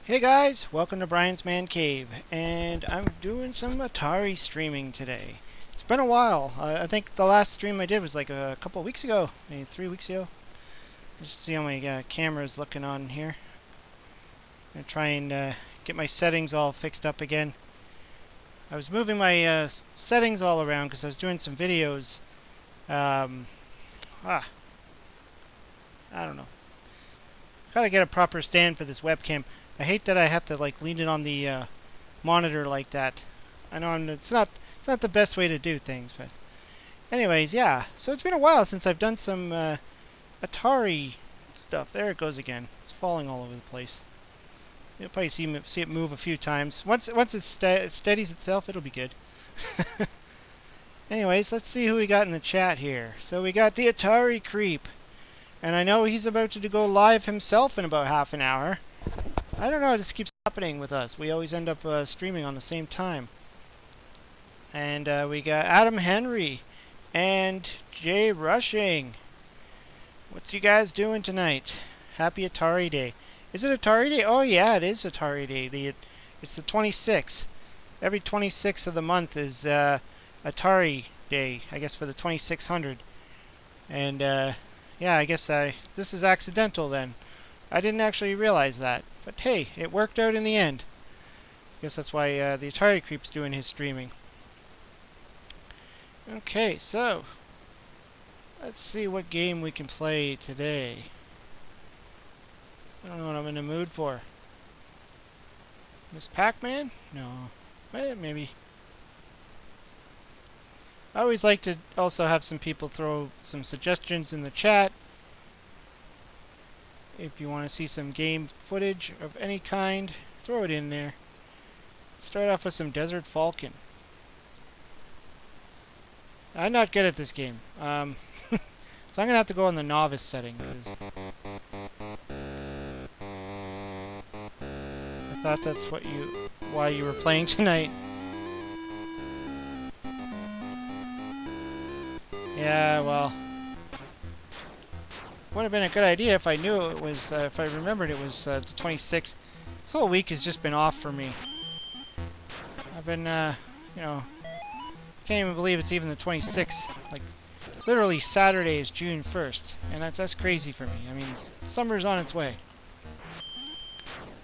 Hey guys, welcome to Brian's Man Cave, and I'm doing some Atari streaming today. It's been a while. I think the last stream I did was like a couple weeks ago, maybe 3 weeks ago. Just see how my camera is looking on here. I'm gonna try and get my settings all fixed up again. I was moving my settings all around because I was doing some videos. Um, ah, I don't know. Gotta get a proper stand for this webcam. I hate that I have to like lean it on the monitor like that. I know it's not the best way to do things, but anyways, yeah. So it's been a while since I've done some Atari stuff. There it goes again. It's falling all over the place. You'll probably see it move a few times. Once it steadies itself, it'll be good. Anyways, let's see who we got in the chat here. So we got the Atari Creep. And I know he's about to go live himself in about half an hour. I don't know, this keeps happening with us. We always end up streaming on the same time. And we got Adam Henry and Jay Rushing. What's you guys doing tonight? Happy Atari Day. Is it Atari Day? Oh yeah, it is Atari Day. It's the 26th. Every 26th of the month is Atari Day, I guess for the 2600. And yeah, I guess this is accidental then. I didn't actually realize that. But hey, it worked out in the end. I guess that's why the Atari Creep's doing his streaming. Okay, so let's see what game we can play today. I don't know what I'm in the mood for. Miss Pac-Man? No. Maybe. I always like to also have some people throw some suggestions in the chat. If you want to see some game footage of any kind, throw it in there. Start off with some Desert Falcon. I'm not good at this game. So I'm going to have to go on the novice setting. I thought that's why you were playing tonight. Yeah, well, would have been a good idea if I knew it was, if I remembered it was the 26th. This whole week has just been off for me. I've been, can't even believe it's even the 26th. Like, literally Saturday is June 1st, and that's crazy for me. I mean, summer's on its way.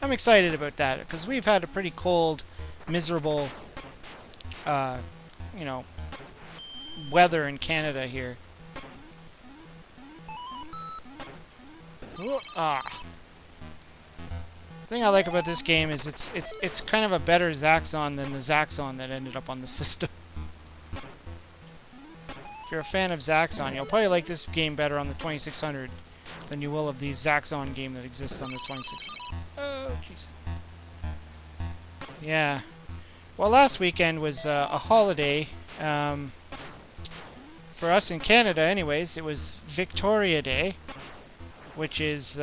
I'm excited about that, because we've had a pretty cold, miserable, weather in Canada here. The thing I like about this game is it's kind of a better Zaxxon than the Zaxxon that ended up on the system. If you're a fan of Zaxxon, you'll probably like this game better on the 2600 than you will of the Zaxxon game that exists on the 2600. Oh, jeez. Yeah. Well, last weekend was a holiday. For us in Canada, anyways, it was Victoria Day, which is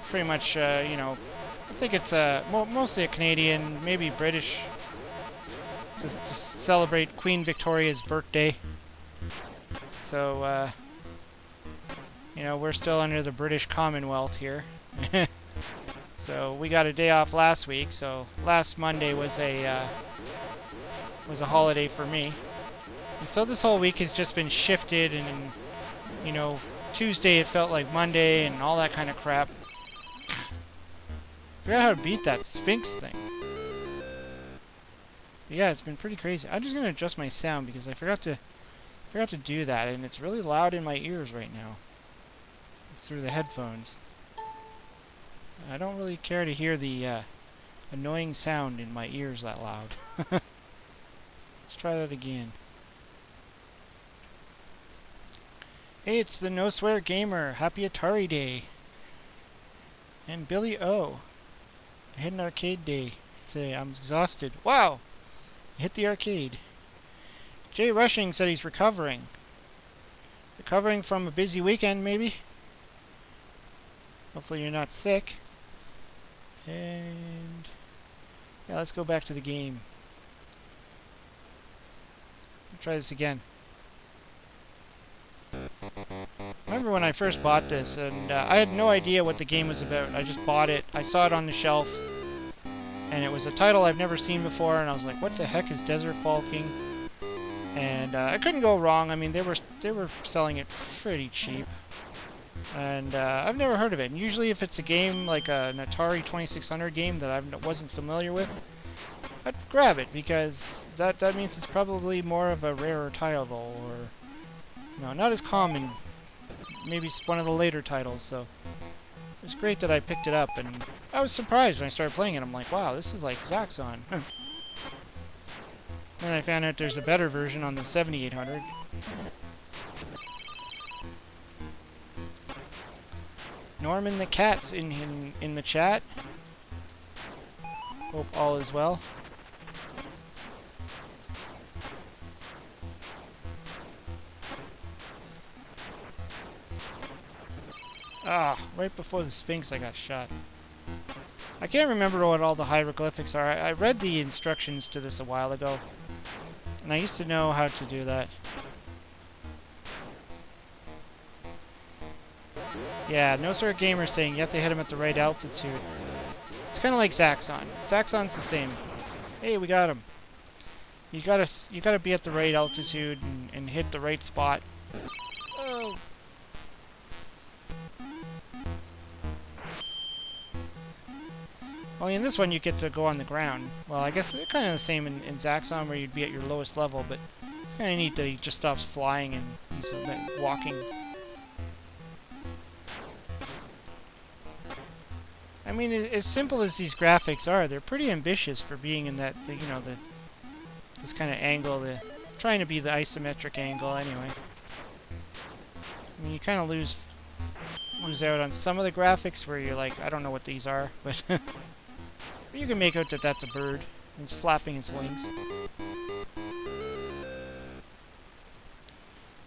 pretty much, I think it's mostly a Canadian, maybe British, to celebrate Queen Victoria's birthday. So, we're still under the British Commonwealth here. So we got a day off last week, so last Monday was a holiday for me. And so this whole week has just been shifted, and Tuesday it felt like Monday and all that kind of crap. Forgot how to beat that Sphinx thing. But yeah, it's been pretty crazy. I'm just gonna adjust my sound because I forgot to do that, and it's really loud in my ears right now through the headphones. I don't really care to hear the annoying sound in my ears that loud. Let's try that again. Hey, it's the No Swear Gamer. Happy Atari Day. And Billy O. I hit an arcade day today. I'm exhausted. Wow! I hit the arcade. Jay Rushing said he's recovering. Recovering from a busy weekend, maybe? Hopefully you're not sick. And yeah, let's go back to the game. Try this again. remember when I first bought this, and I had no idea what the game was about. I just bought it. I saw it on the shelf, and it was a title I've never seen before, and I was like, what the heck is Desert Falking? And I couldn't go wrong. I mean, they were selling it pretty cheap, and I've never heard of it. And usually, if it's a game like an Atari 2600 game that I wasn't familiar with, I'd grab it because that means it's probably more of a rarer title, or not as common. Maybe it's one of the later titles. So it's great that I picked it up, and I was surprised when I started playing it. I'm like, wow, this is like Zaxxon. Then I found out there's a better version on the 7800. Norman the Cat's in the chat. Hope all is well. Ah, right before the Sphinx I got shot. I can't remember what all the hieroglyphics are. I read the instructions to this a while ago, and I used to know how to do that. Yeah, No Swear Gamer saying you have to hit him at the right altitude. It's kind of like Zaxxon. Zaxxon's the same. Hey, we got him. You gotta be at the right altitude and hit the right spot. Oh. Well, in this one you get to go on the ground. Well, I guess they're kind of the same in Zaxxon, where you'd be at your lowest level, but it's kind of neat that he just stops flying and he's walking. I mean, as simple as these graphics are, they're pretty ambitious for being in that, this kind of angle, trying to be the isometric angle anyway. I mean, you kind of lose out on some of the graphics where you're like, I don't know what these are, but you can make out that that's a bird. It's flapping its wings.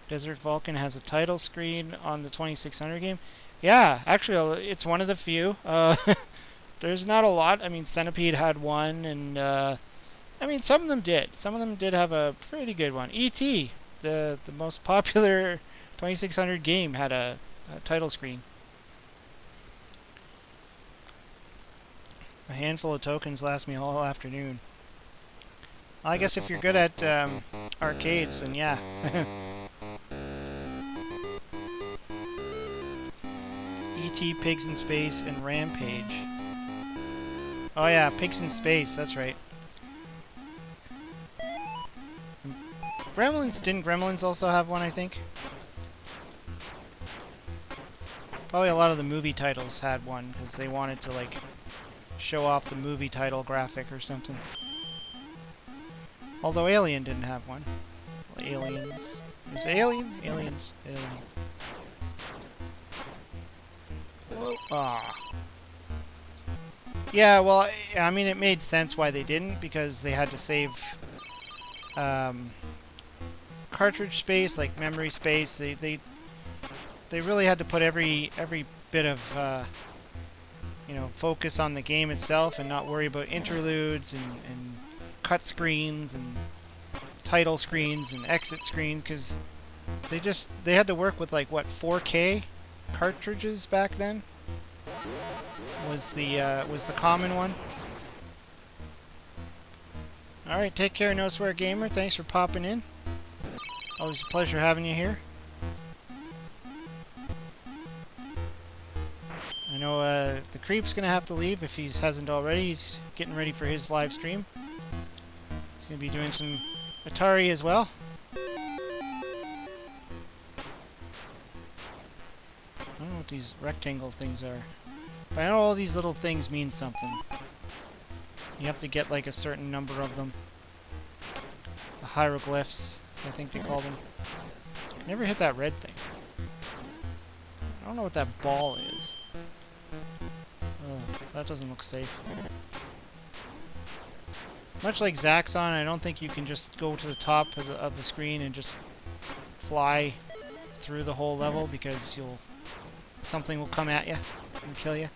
Desert Falcon has a title screen on the 2600 game. Yeah, actually, it's one of the few. There's not a lot. I mean, Centipede had one, and I mean, some of them did. Some of them did have a pretty good one. E.T., the most popular 2600 game, had a title screen. A handful of tokens last me all afternoon. Well, I guess if you're good at arcades, then yeah. E.T., Pigs in Space, and Rampage. Oh yeah, Pigs in Space, that's right. Didn't Gremlins also have one, I think? Probably a lot of the movie titles had one, because they wanted to, like, show off the movie title graphic or something. Although Alien didn't have one. Well, Aliens. Is it Alien? Aliens. Alien. Whoa. Ah. Yeah, well, I mean, it made sense why they didn't, because they had to save cartridge space, like memory space. They really had to put every bit of focus on the game itself and not worry about interludes and cut screens and title screens and exit screens, because they had to work with, like, what, 4K cartridges back then was the common one. All right, take care, No Swear Gamer. Thanks for popping in. Always a pleasure having you here. I know the Creep's gonna have to leave if he hasn't already. He's getting ready for his live stream. He's gonna be doing some Atari as well. I don't know what these rectangle things are, but I know all these little things mean something. You have to get like a certain number of them. The hieroglyphs, I think they call them. Never hit that red thing. I don't know what that ball is. Oh, that doesn't look safe. Much like Zaxxon, I don't think you can just go to the top of the screen and just fly through the whole level, because something will come at you and kill you.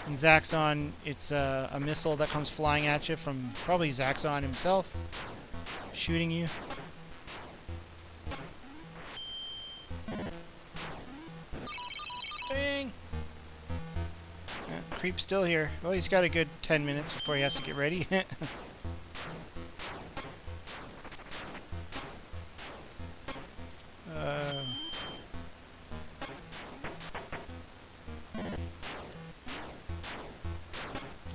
In Zaxxon, it's a missile that comes flying at you from probably Zaxxon himself, shooting you. Creep's still here. Well, he's got a good 10 minutes before he has to get ready. Have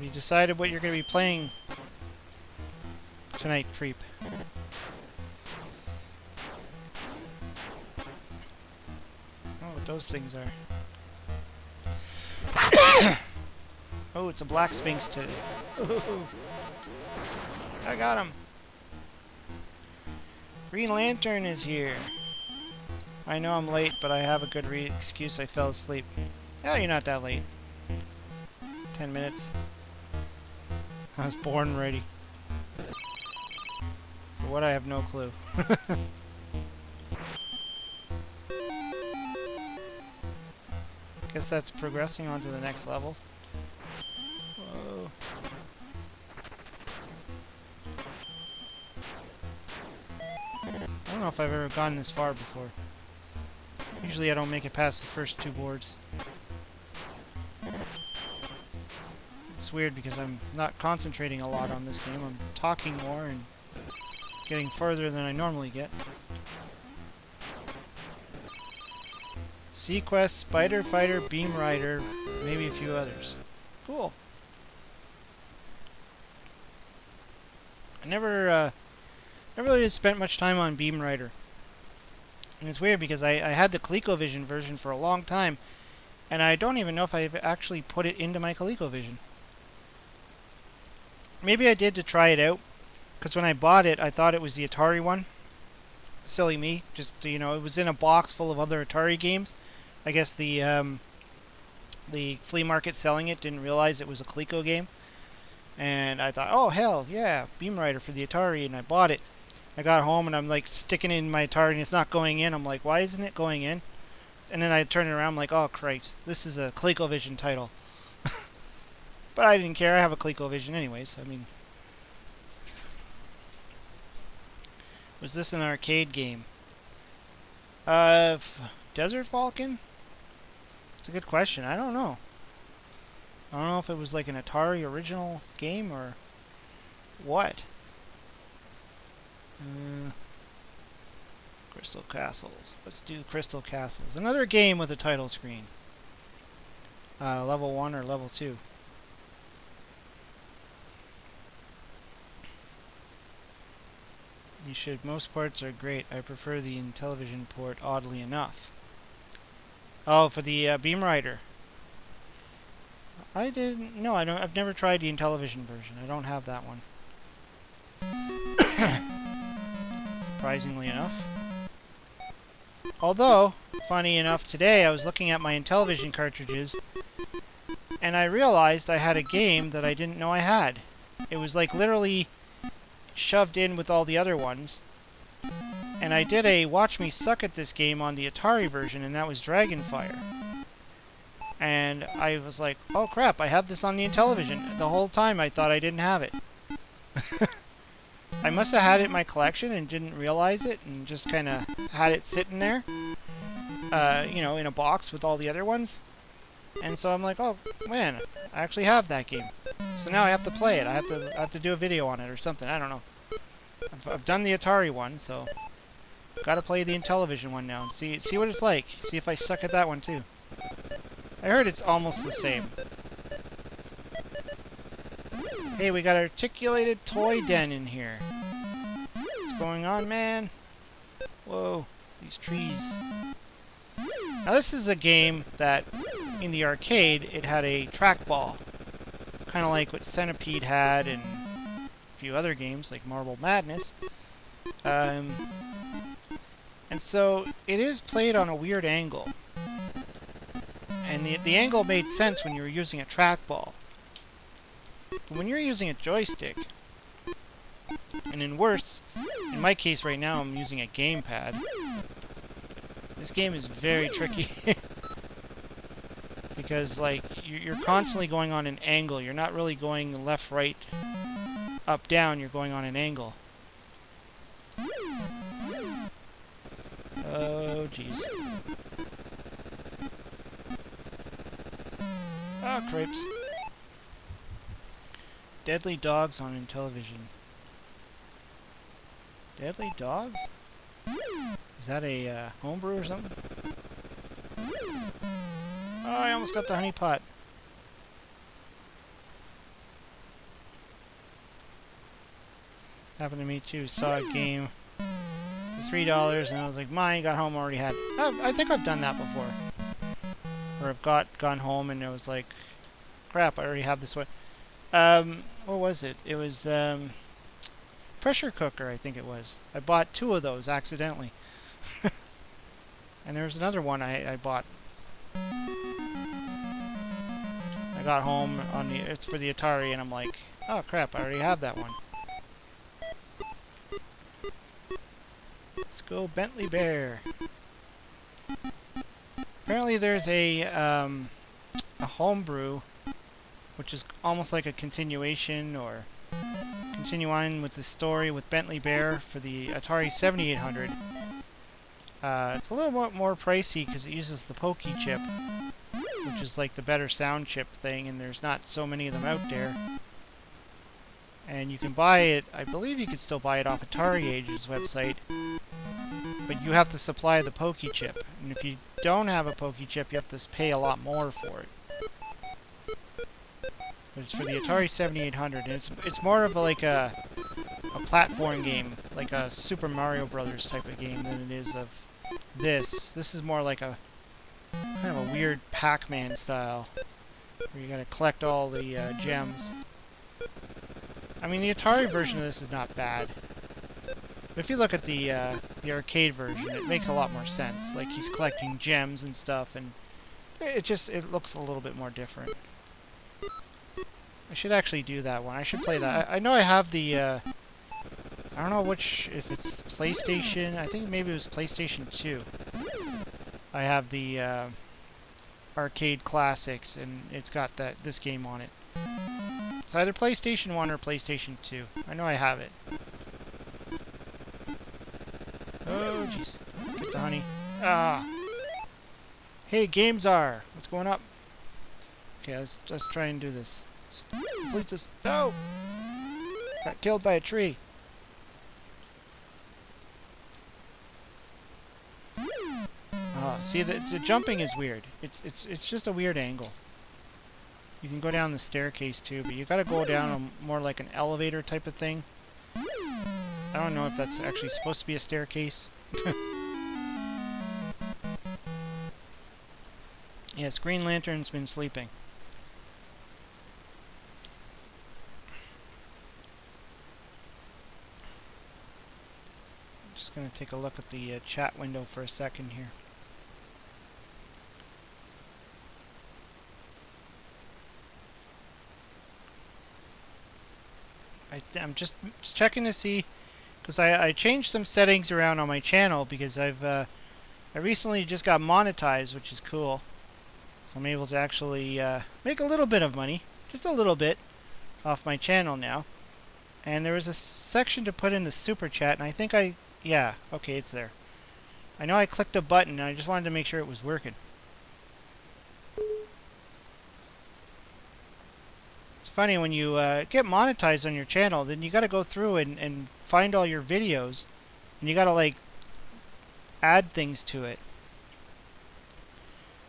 you decided what you're going to be playing tonight, Creep? Oh, what those things are. Oh, it's a black sphinx today. I got him. Green Lantern is here. I know I'm late, but I have a good excuse. I fell asleep. Oh, you're not that late. 10 minutes. I was born ready. For what, I have no clue. Guess that's progressing on to the next level. Whoa. I don't know if I've ever gone this far before. Usually I don't make it past the first 2 boards. It's weird because I'm not concentrating a lot on this game. I'm talking more and getting further than I normally get. Sequest, Spider Fighter, Beam Rider, maybe a few others. Cool. I never really spent much time on Beam Rider. And it's weird because I had the ColecoVision version for a long time, and I don't even know if I've actually put it into my ColecoVision. Maybe I did to try it out, because when I bought it, I thought it was the Atari one. Silly me. Just, you know, it was in a box full of other Atari games. I guess the flea market selling it didn't realize it was a Coleco game. And I thought, oh, hell, yeah, Beam Rider for the Atari, and I bought it. I got home, and I'm, like, sticking it in my Atari, and it's not going in. I'm like, why isn't it going in? And then I turn it around, I'm like, oh, Christ, this is a ColecoVision title. But I didn't care. I have a ColecoVision anyways. I mean, was this an arcade game? Desert Falcon? It's a good question. I don't know. I don't know if it was like an Atari original game or what. Crystal Castles. Let's do Crystal Castles. Another game with a title screen. Level 1 or level 2. You should. Most ports are great. I prefer the Intellivision port, oddly enough. Oh, for the Beam Rider. I didn't. No, I don't. I've never tried the Intellivision version. I don't have that one. Surprisingly enough. Although, funny enough, today I was looking at my Intellivision cartridges, and I realized I had a game that I didn't know I had. It was like literally shoved in with all the other ones. And I did a watch me suck at this game on the Atari version, and that was Dragonfire. And I was like, oh crap, I have this on the Intellivision. The whole time I thought I didn't have it. I must have had it in my collection and didn't realize it, and just kind of had it sitting there, you know, in a box with all the other ones. And so I'm like, oh man, I actually have that game. So now I have to play it. I have to do a video on it or something. I don't know. I've done the Atari one, so got to play the Intellivision one now and see what it's like. See if I suck at that one too. I heard it's almost the same. Hey, we got Articulated Toy Den in here. What's going on, man? Whoa, these trees. Now this is a game that, in the arcade, it had a trackball. Kind of like what Centipede had and a few other games, like Marble Madness. And so, it is played on a weird angle. And the angle made sense when you were using a trackball. But when you're using a joystick, and in my case right now I'm using a gamepad, this game is very tricky. Because, like, you're constantly going on an angle. You're not really going left, right, up, down. You're going on an angle. Oh, jeez. Ah, crepes. Deadly dogs on in television. Deadly dogs? Is that a homebrew or something? Oh, I almost got the honey pot. Happened to me too. Saw a game for $3 and I was like, mine. Got home, already had. I think I've done that before. Or I've gone home and it was like, crap, I already have this one. What was it? It was pressure cooker, I think it was. I bought 2 of those accidentally. And there was another one I bought. I got home on it's for the Atari and I'm like, oh crap, I already have that one. Let's go Bentley Bear. Apparently there's a homebrew, which is almost like a continuation or continue on with the story with Bentley Bear for the Atari 7800. It's a little bit more pricey because it uses the Pokey chip, which is like the better sound chip thing, and there's not so many of them out there. And you can buy it, I believe you could still buy it off Atari Age's website, but you have to supply the Pokey chip. And if you don't have a Pokey chip, you have to pay a lot more for it. But it's for the Atari 7800, and it's more of like a platform game, like a Super Mario Brothers type of game than it is of this. This is more like a kind of a weird Pac-Man style, where you gotta collect all the gems. I mean, the Atari version of this is not bad. But if you look at the arcade version, it makes a lot more sense. Like, he's collecting gems and stuff, and it looks a little bit more different. I should actually do that one. I should play that. I know I have the, I don't know if it's PlayStation. I think maybe it was PlayStation 2. I have the arcade classics, and it's got this game on it. It's either PlayStation 1 or PlayStation 2. I know I have it. Oh, jeez. Get the honey. Ah. Hey, Games are. What's going up? Okay, let's try and do this. Let's complete this. No! Got killed by a tree. See, the jumping is weird. It's just a weird angle. You can go down the staircase too, but you gotta go down more like an elevator type of thing. I don't know if that's actually supposed to be a staircase. Yes, Green Lantern's been sleeping. Just gonna take a look at the chat window for a second here. I'm just checking to see, because I changed some settings around on my channel because I recently just got monetized, which is cool. So I'm able to actually make a little bit of money, just a little bit, off my channel now. And there was a section to put in the super chat, and I think yeah, okay, it's there. I know I clicked a button, and I just wanted to make sure it was working. It's funny, when you get monetized on your channel, then you got to go through and find all your videos, and you got to like add things to it.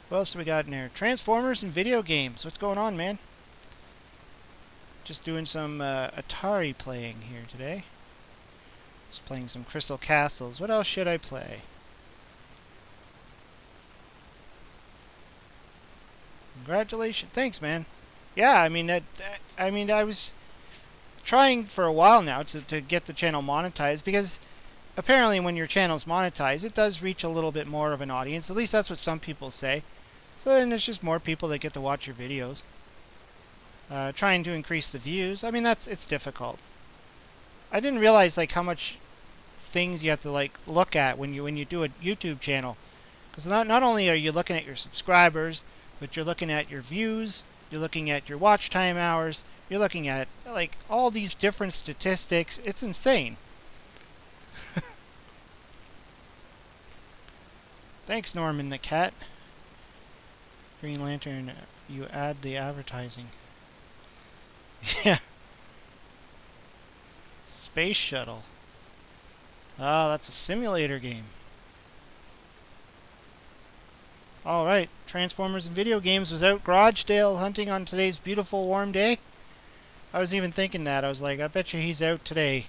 What else do we got in there? Transformers and video games. What's going on, man? Just doing some Atari playing here today. Just playing some Crystal Castles. What else should I play? Congratulations. Thanks, man. Yeah, I mean I was trying for a while now to get the channel monetized, because apparently when your channel's monetized, it does reach a little bit more of an audience. At least that's what some people say. So then there's just more people that get to watch your videos. Trying to increase the views. I mean, it's difficult. I didn't realize like how much things you have to like look at when you do a YouTube channel, because not only are you looking at your subscribers, but you're looking at your views. You're looking at your watch time hours. You're looking at like all these different statistics. It's insane. Thanks, Norman the cat. Green Lantern, you add the advertising. Yeah. Space Shuttle. Oh, that's a simulator game. Alright, Transformers and Video Games was out garage sale hunting on today's beautiful warm day. I was even thinking that. I was like, I bet you he's out today.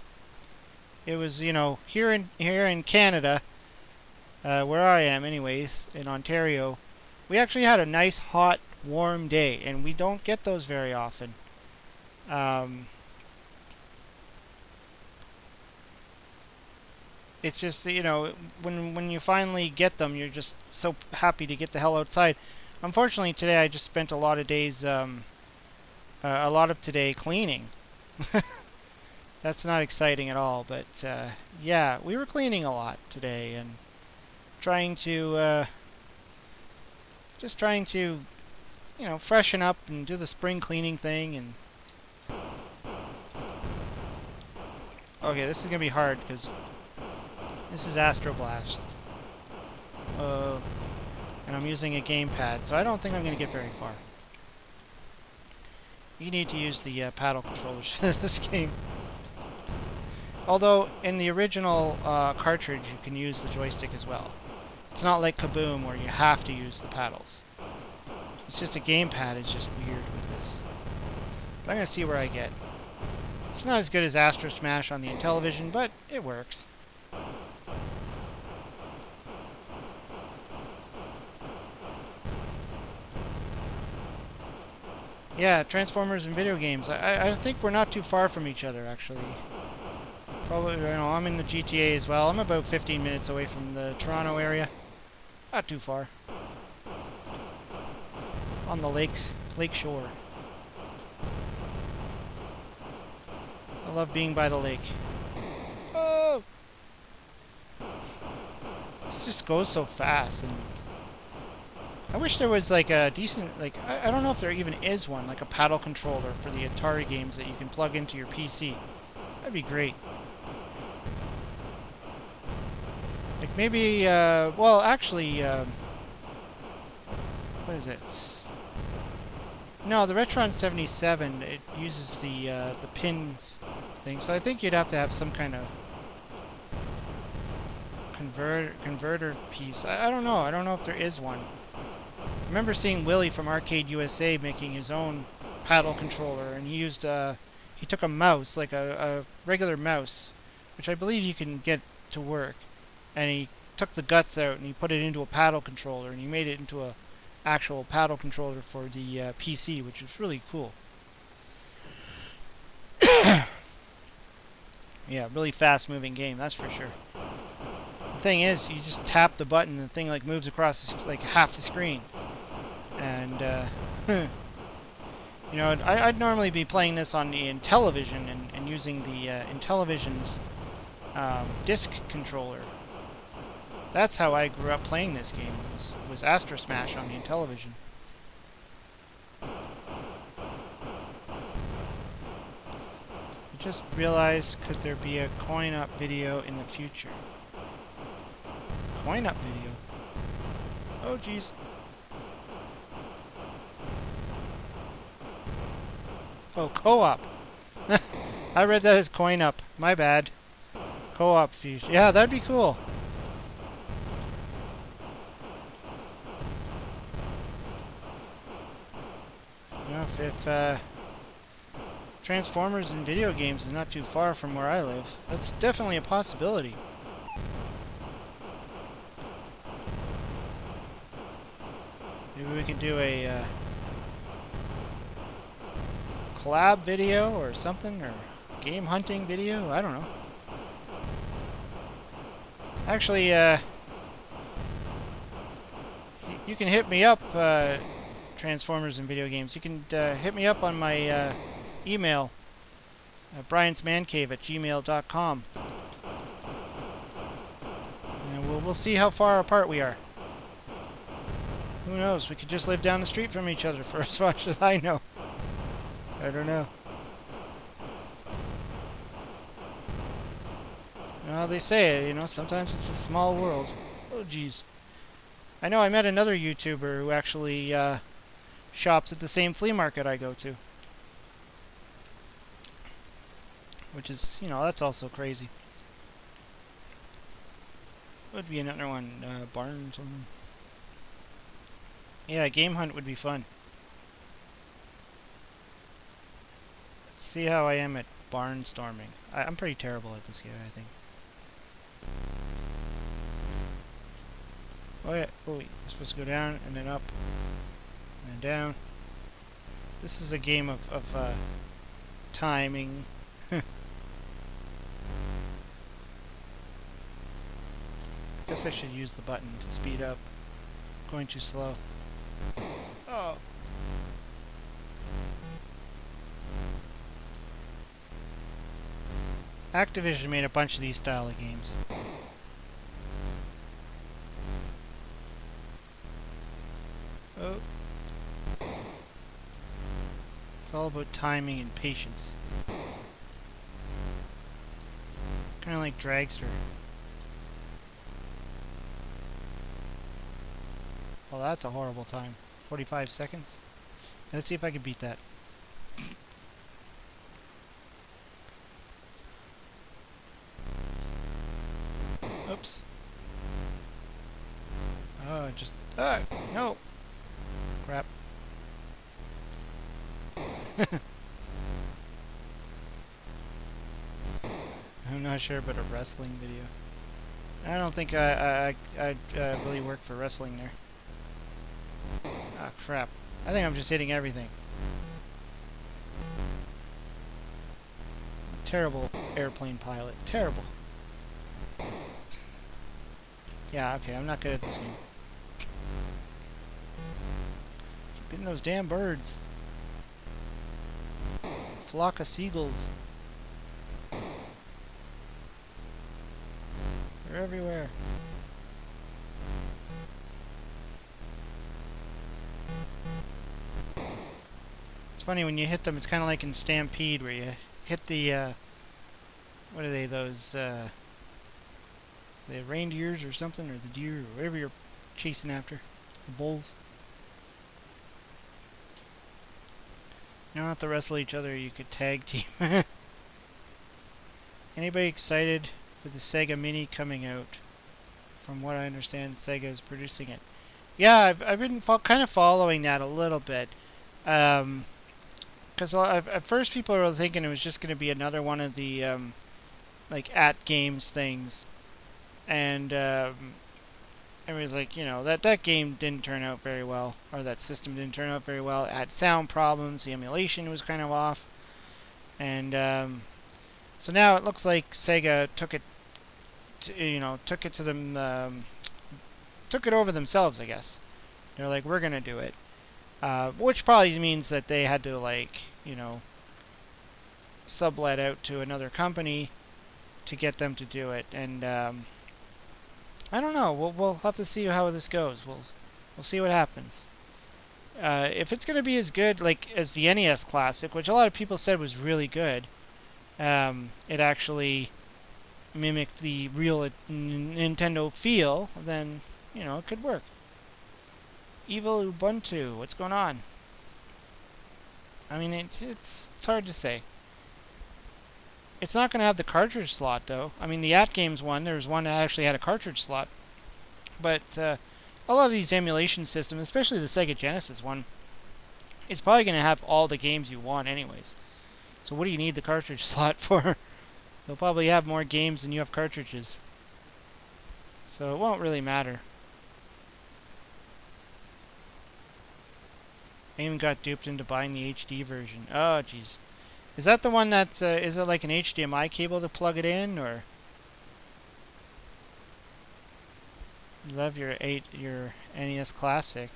It was, you know, here in Canada, where I am anyways, in Ontario, we actually had a nice, hot, warm day, and we don't get those very often. It's just, you know, when you finally get them, you're just so happy to get the hell outside. Unfortunately, today I just spent a lot of today cleaning. That's not exciting at all, but yeah, we were cleaning a lot today and trying to, just trying to, you know, freshen up and do the spring cleaning thing. And okay, this is gonna be hard because this is Astro Blast. And I'm using a gamepad, so I don't think I'm going to get very far. You need to use the paddle controllers for this game. Although, in the original cartridge, you can use the joystick as well. It's not like Kaboom, where you have to use the paddles. It's just a gamepad, it's just weird with this. But I'm going to see where I get. It's not as good as Astro Smash on the Intellivision, but it works. Yeah, Transformers and Video Games. I think we're not too far from each other, actually. Probably, you know, I'm in the GTA as well. I'm about 15 minutes away from the Toronto area. Not too far. On the lake shore. I love being by the lake. Oh! This just goes so fast, and I wish there was like a decent, like, I don't know if there even is one, like a paddle controller for the Atari games that you can plug into your PC. That'd be great. Like maybe, well, actually, what is it? No, the Retron 77, it uses the pins thing, so I think you'd have to have some kind of converter piece. I don't know. I don't know if there is one. I remember seeing Willie from Arcade USA making his own paddle controller, and he used he took a mouse, like a regular mouse, which I believe you can get to work, and he took the guts out and he put it into a paddle controller, and he made it into a actual paddle controller for the PC, which was really cool. Yeah, really fast moving game, that's for sure. The thing is, you just tap the button and the thing like moves across like half the screen. And you know, I'd normally be playing this on the Intellivision and using the Intellivision's disc controller. That's how I grew up playing this game, was Astro Smash on the Intellivision. I just realized, could there be a coin-up video in the future? Coin-up video? Oh, jeez. Oh, co-op. I read that as coin-up. My bad. Co-op fusion. Yeah, that'd be cool. You know, if Transformers and Video Games is not too far from where I live, that's definitely a possibility. Maybe we could do a collab video or something, or game hunting video, I don't know. Actually, you can hit me up, Transformers and Video Games. You can hit me up on my email, briansmancave@gmail.com. And we'll see how far apart we are. Who knows? We could just live down the street from each other for as much as I know. I don't know. Well, they say, you know, sometimes it's a small world. Oh, jeez. I know I met another YouTuber who actually shops at the same flea market I go to. which is, you know, that's also crazy. Would be another one, barns. Yeah, game hunt would be fun. Let's see how I am at barnstorming. I'm pretty terrible at this game, I think. Oh yeah, oh wait, you're supposed to go down and then up and then down. This is a game of timing. Guess I should use the button to speed up. Going too slow. Oh. Activision made a bunch of these style of games. Oh. It's all about timing and patience. Kind of like Dragster. Well, that's a horrible time. 45 seconds. Let's see if I can beat that. Oops. Oh, just... Ah! No! Crap. I'm not sure about a wrestling video. I don't think I'd really work for wrestling there. Ah, crap. I think I'm just hitting everything. Terrible airplane pilot. Terrible. Yeah, okay, I'm not good at this game. Keep hitting those damn birds. Flock of seagulls. They're everywhere. It's funny when you hit them, it's kind of like in Stampede where you hit the, what are they, those, the reindeers or something, or the deer, or whatever you're chasing after. The bulls. You don't have to wrestle each other, you could tag team. Anybody excited for the Sega Mini coming out? From what I understand, Sega is producing it. Yeah, I've been kind of following that a little bit. Because at first people were thinking it was just going to be another one of the like @games things, and it was like, you know, that game didn't turn out very well, or that system didn't turn out very well. It had sound problems, the emulation was kind of off, and so now it looks like Sega took it to them, took it over themselves, I guess. They're like, we're gonna do it. Which probably means that they had to, like, you know, sublet out to another company to get them to do it. And I don't know. We'll have to see how this goes. We'll see what happens. If it's going to be as good like as the NES Classic, which a lot of people said was really good, it actually mimicked the real Nintendo feel, then, you know, it could work. Evil Ubuntu, what's going on? I mean, it's hard to say. It's not going to have the cartridge slot, though. I mean, the @games one, there was one that actually had a cartridge slot. But a lot of these emulation systems, especially the Sega Genesis one, it's probably going to have all the games you want anyways. So what do you need the cartridge slot for? They'll probably have more games than you have cartridges. So it won't really matter. I even got duped into buying the HD version. Oh, jeez. Is that the one that, is it like an HDMI cable to plug it in, or? Love your NES Classic.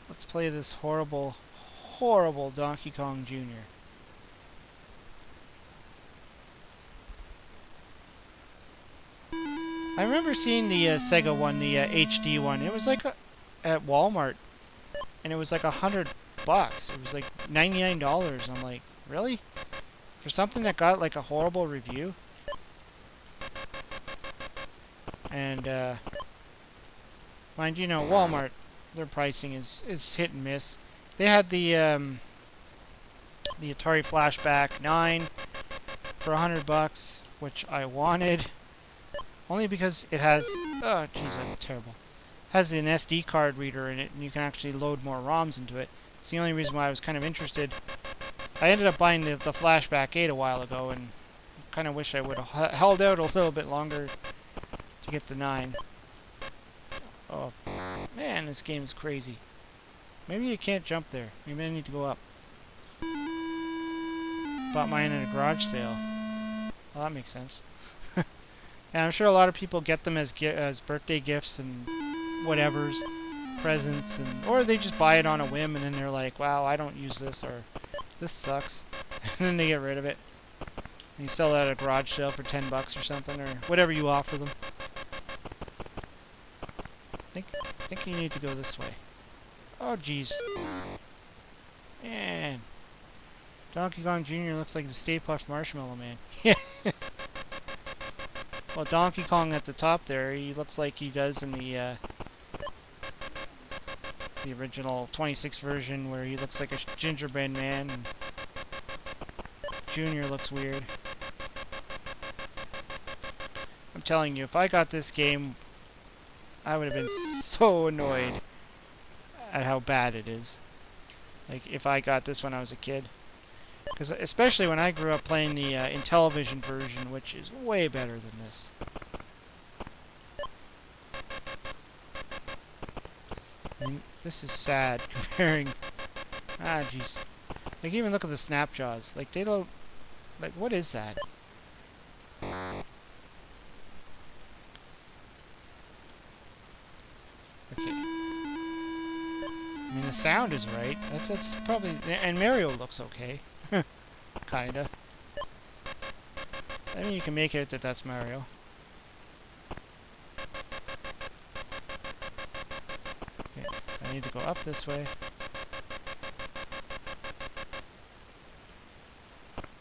Let's play this horrible, horrible Donkey Kong Jr. I remember seeing the Sega one, the HD one. It was like at Walmart, and it was like $100. It was like $99. I'm like, really? For something that got like a horrible review? And mind you, know, Walmart, their pricing is hit and miss. They had the Atari Flashback 9 for $100, which I wanted, only because it has, oh jeez, I'm terrible, has an SD card reader in it, and you can actually load more ROMs into it. It's the only reason why I was kind of interested. I ended up buying the Flashback 8 a while ago, and kind of wish I would have held out a little bit longer to get the 9. Oh man, this game is crazy. Maybe you can't jump there. Maybe I need to go up. Bought mine in a garage sale. Well, that makes sense. And I'm sure a lot of people get them as birthday gifts and whatevers, presents, and or they just buy it on a whim and then they're like, wow, I don't use this, or this sucks. And then they get rid of it. And you sell it at a garage sale for $10 or something, or whatever you offer them. I think you need to go this way. Oh, jeez. Man. Donkey Kong Jr. looks like the Stay Puft Marshmallow Man. Well, Donkey Kong at the top there, he looks like he does in the original 26 version, where he looks like a gingerbread man, and Junior looks weird. I'm telling you, if I got this game, I would have been so annoyed at how bad it is. Like, if I got this when I was a kid. Because especially when I grew up playing the Intellivision version, which is way better than this. I mean, this is sad comparing. Ah, jeez. Like, even look at the snap jaws. Like, they don't. Like, what is that? Okay. I mean, the sound is right. That's probably. And Mario looks okay. Kinda. I mean, you can make it that that's Mario. Okay, I need to go up this way.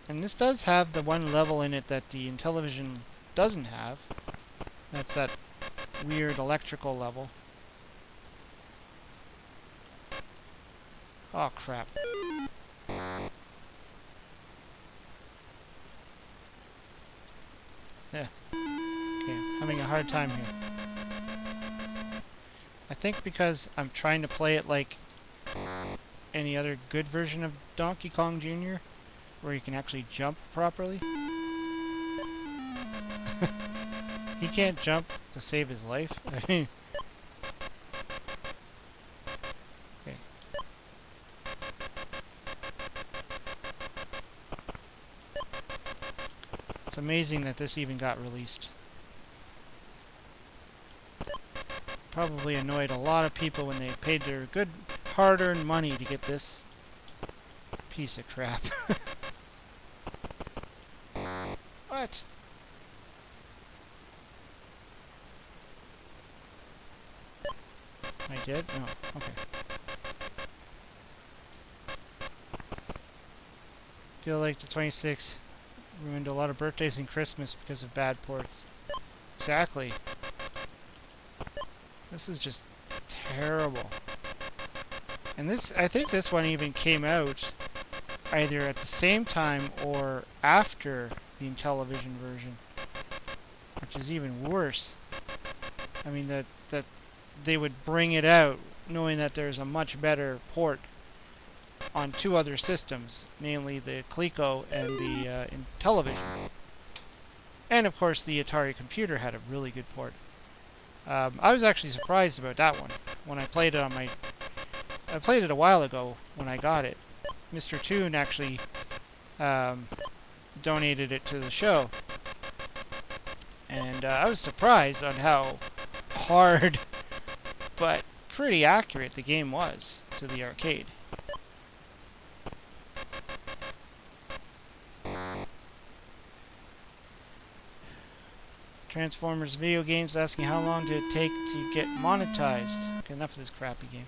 And this does have the one level in it that the Intellivision doesn't have. That's that weird electrical level. Oh, crap. Yeah. Okay, I'm having a hard time here. I think because I'm trying to play it like any other good version of Donkey Kong Jr., where you can actually jump properly. He can't jump to save his life. I mean... Okay. It's amazing that this even got released. Probably annoyed a lot of people when they paid their good hard-earned money to get this piece of crap. What? I did? No. Okay. Feel like the 26 ruined a lot of birthdays and Christmas because of bad ports. Exactly. This is just terrible. And this, I think this one even came out either at the same time or after the Intellivision version, which is even worse. I mean, that they would bring it out knowing that there's a much better port on two other systems, namely the Coleco and the Intellivision. And of course the Atari computer had a really good port. I was actually surprised about that one when I played it on my... I played it a while ago when I got it. Mr. Toon actually donated it to the show. And I was surprised on how hard but pretty accurate the game was to the arcade. Transformers video games asking how long did it take to get monetized. Okay, enough of this crappy game.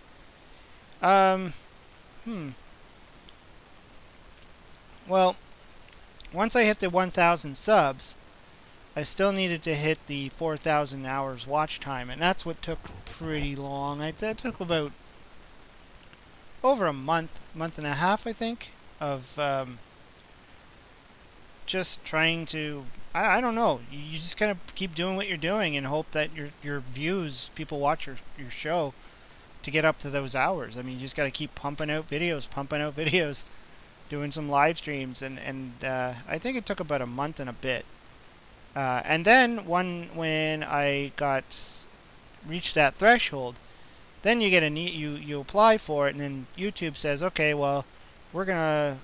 Well, once I hit the 1,000 subs, I still needed to hit the 4,000 hours watch time, and that's what took pretty long. That took about over a month and a half, I think, of just trying to. I don't know. You just kind of keep doing what you're doing and hope that your views, people watch your show to get up to those hours. I mean, you just got to keep pumping out videos, doing some live streams, and I think it took about a month and a bit. And then when I got reached that threshold, then you get you apply for it, and then YouTube says, okay, well, we're gonna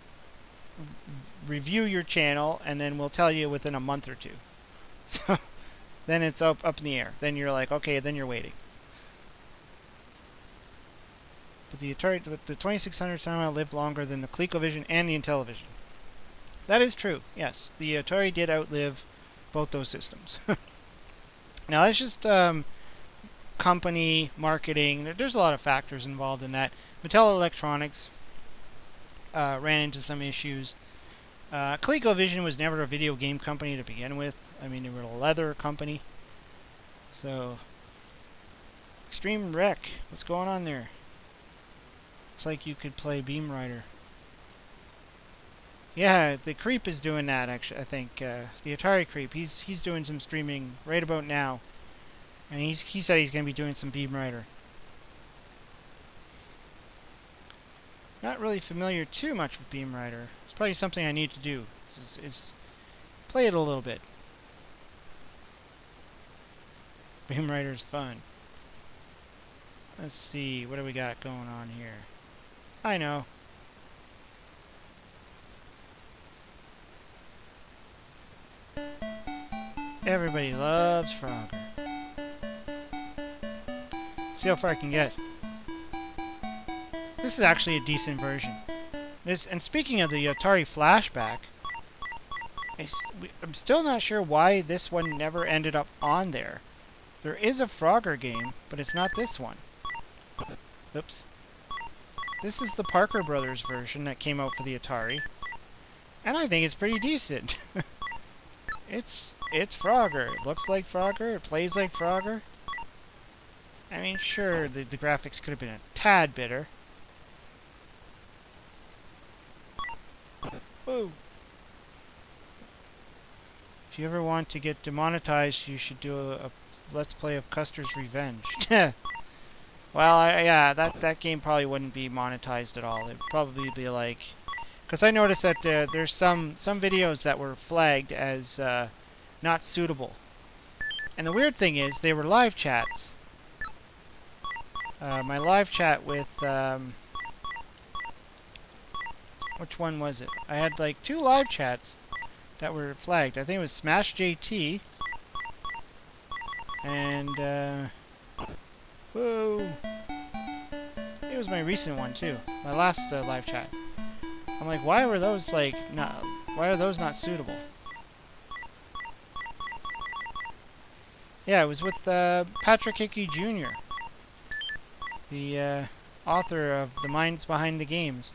review your channel, and then we'll tell you within a month or two. So then it's up in the air. Then you're like, okay, then you're waiting. But the Atari, the 2600 somehow lived longer than the ColecoVision and the Intellivision. That is true. Yes, the Atari did outlive both those systems. Now that's just company marketing. There's a lot of factors involved in that. Mattel Electronics ran into some issues. ColecoVision was never a video game company to begin with. I mean, they were a leather company. So, Extreme Wreck, what's going on there? It's like you could play Beam Rider. Yeah, the Creep is doing that, actually, I think. The Atari Creep, he's doing some streaming right about now. And he said he's going to be doing some Beam Rider. Not really familiar too much with Beam Rider. It's probably something I need to do. Is play it a little bit. Beam Rider is fun. Let's see, what do we got going on here? I know. Everybody loves Frogger. See how far I can get. This is actually a decent version. And speaking of the Atari Flashback, I'm still not sure why this one never ended up on there. There is a Frogger game, but it's not this one. Oops. This is the Parker Brothers version that came out for the Atari. And I think it's pretty decent. It's Frogger. It looks like Frogger. It plays like Frogger. I mean, sure, the graphics could have been a tad better. Whoa. If you ever want to get demonetized, you should do a Let's Play of Custer's Revenge. Well, yeah, that game probably wouldn't be monetized at all. It'd probably be like... Because I noticed that there's some videos that were flagged as not suitable. And the weird thing is, they were live chats. My live chat with... which one was it? I had like 2 live chats that were flagged. I think it was Smash JT. And, whoa! It was my recent one too. My last live chat. I'm like, why were those like not? Why are those not suitable? Yeah, it was with Patrick Hickey Jr., the author of The Minds Behind the Games.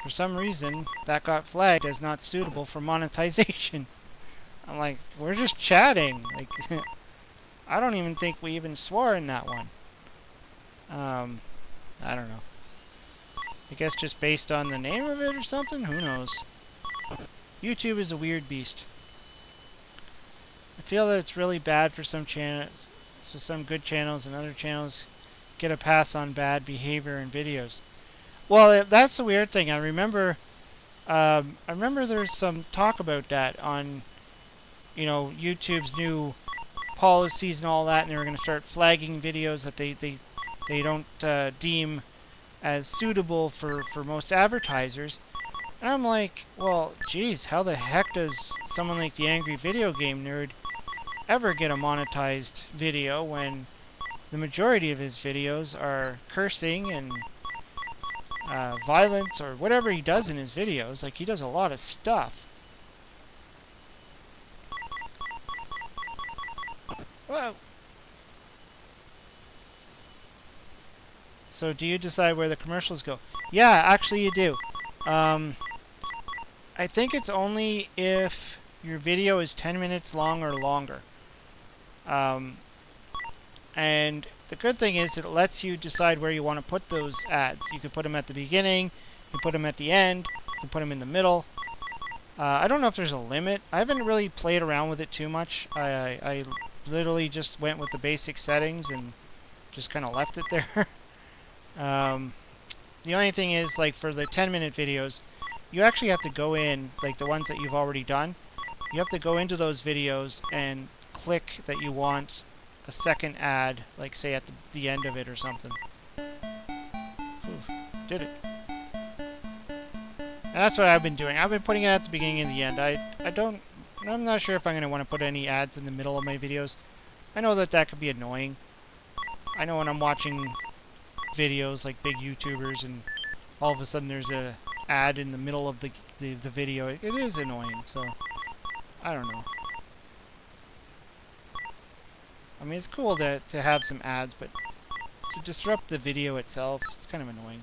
For some reason, that got flagged as not suitable for monetization. I'm like, we're just chatting. Like, I don't even think we even swore in that one. I don't know. I guess just based on the name of it or something? Who knows? YouTube is a weird beast. I feel that it's really bad for some channels, so some good channels and other channels get a pass on bad behavior in videos. Well, that's the weird thing. I remember there's some talk about that on, you know, YouTube's new policies and all that, and they were going to start flagging videos that they don't deem as suitable for most advertisers. And I'm like, well, geez, how the heck does someone like the Angry Video Game Nerd ever get a monetized video when the majority of his videos are cursing and violence or whatever he does in his videos? Like, he does a lot of stuff. Whoa. So do you decide where the commercials go? Yeah, actually you do. I think it's only if your video is 10 minutes long or longer. And the good thing is it lets you decide where you want to put those ads. You could put them at the beginning, you can put them at the end, you can put them in the middle. I don't know if there's a limit. I haven't really played around with it too much. I literally just went with the basic settings and just kind of left it there. The only thing is, like, for the 10-minute videos, you actually have to go in, like the ones that you've already done, you have to go into those videos and click that you want a second ad, like say at the end of it or something. Ooh, did it. And that's what I've been doing. I've been putting it at the beginning and the end. I'm not sure if I'm going to want to put any ads in the middle of my videos. I know that could be annoying. I know when I'm watching videos like big YouTubers and all of a sudden there's a ad in the middle of the video, it is annoying. So I don't know. I mean, it's cool to have some ads, but to disrupt the video itself, it's kind of annoying.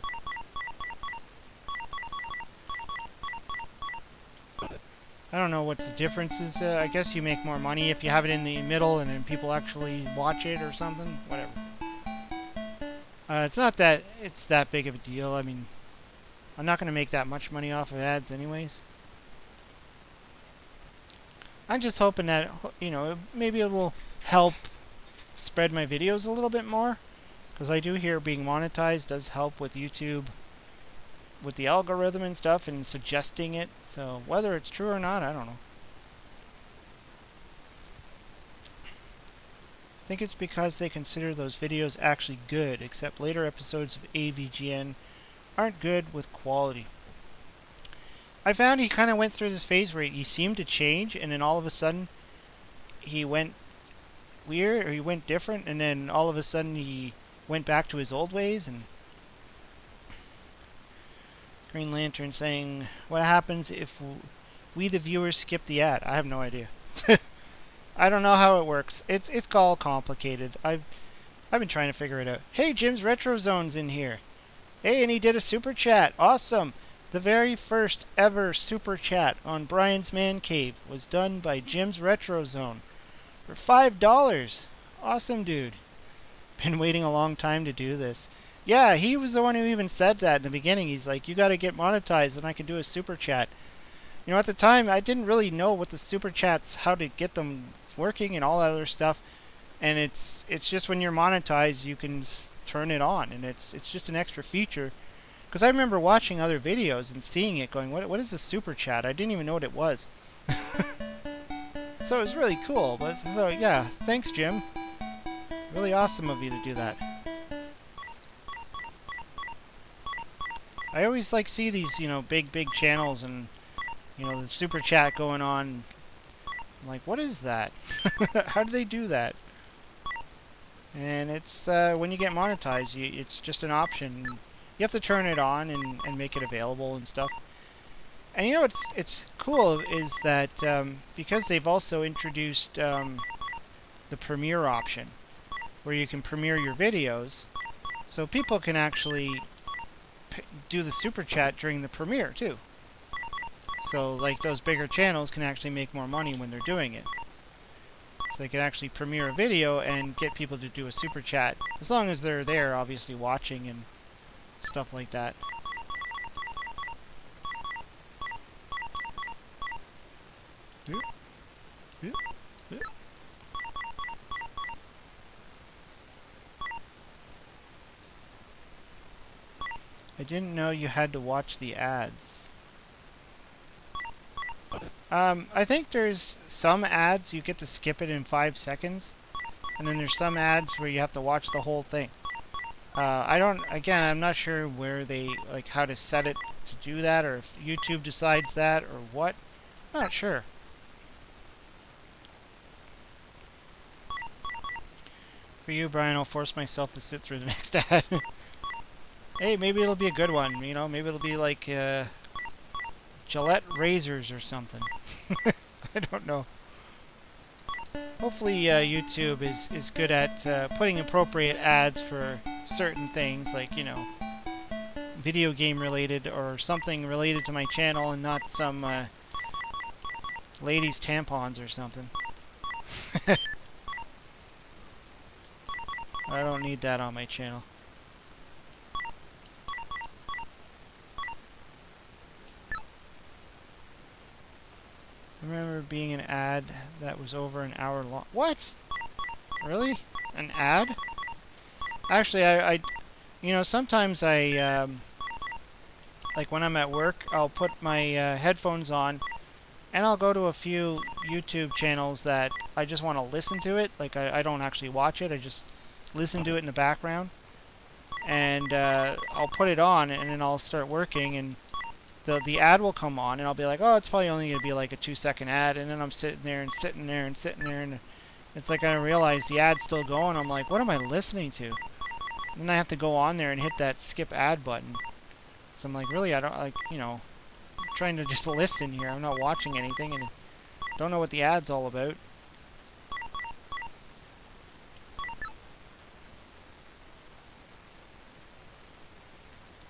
I don't know what the difference is. I guess you make more money if you have it in the middle and then people actually watch it or something. Whatever. It's not that it's that big of a deal. I mean, I'm not going to make that much money off of ads anyways. I'm just hoping that, you know, maybe it will help spread my videos a little bit more. Because I do hear being monetized does help with YouTube, with the algorithm and stuff, and suggesting it. So whether it's true or not, I don't know. I think it's because they consider those videos actually good, except later episodes of AVGN aren't good with quality. I found he kind of went through this phase where he seemed to change, and then all of a sudden he went weird, or he went different, and then all of a sudden he went back to his old ways. And Green Lantern saying, what happens if we the viewers skip the ad? I have no idea. I don't know how it works. It's all complicated. I've been trying to figure it out. Hey, Jim's Retro Zone's in here. Hey, and he did a super chat. Awesome. The very first ever super chat on Brian's Man Cave was done by Jim's Retro Zone for $5. Awesome, dude. Been waiting a long time to do this. Yeah, he was the one who even said that in the beginning. He's like, you got to get monetized and I can do a super chat. You know, at the time, I didn't really know what the super chats, how to get them working and all that other stuff. And it's just when you're monetized, you can turn it on, and it's just an extra feature. Because I remember watching other videos and seeing it, going, what is a super chat? I didn't even know what it was. So it was really cool. But so yeah, thanks, Jim. Really awesome of you to do that. I always like see these, you know, big channels and, you know, the super chat going on. I'm like, what is that? How do they do that? And it's when you get monetized, it's just an option. You have to turn it on and make it available and stuff. And you know it's cool is that because they've also introduced the premiere option, where you can premiere your videos, so people can actually do the super chat during the premiere too. So like those bigger channels can actually make more money when they're doing it. So they can actually premiere a video and get people to do a super chat, as long as they're there, obviously watching and stuff like that. I didn't know you had to watch the ads. I think there's some ads you get to skip it in 5 seconds, and then there's some ads where you have to watch the whole thing. I'm not sure where they, like, how to set it to do that, or if YouTube decides that, or what. Not sure. For you, Brian, I'll force myself to sit through the next ad. Hey, maybe it'll be a good one, you know, maybe it'll be like, Gillette razors or something. I don't know. Hopefully YouTube is good at putting appropriate ads for certain things, like, you know, video game related or something related to my channel, and not some ladies' tampons or something. I don't need that on my channel. I remember being an ad that was over an hour long. What? Really? An ad? Actually, you know, sometimes like when I'm at work, I'll put my headphones on and I'll go to a few YouTube channels that I just want to listen to it. Like I don't actually watch it, I just listen to it in the background. And I'll put it on and then I'll start working and the ad will come on and I'll be like, oh, it's probably only going to be like a 2-second ad. And then I'm sitting there and sitting there and sitting there and it's like I realize the ad's still going. I'm like, what am I listening to? And then I have to go on there and hit that skip ad button. So I'm like, really, I don't, like, you know, I'm trying to just listen here. I'm not watching anything and don't know what the ad's all about.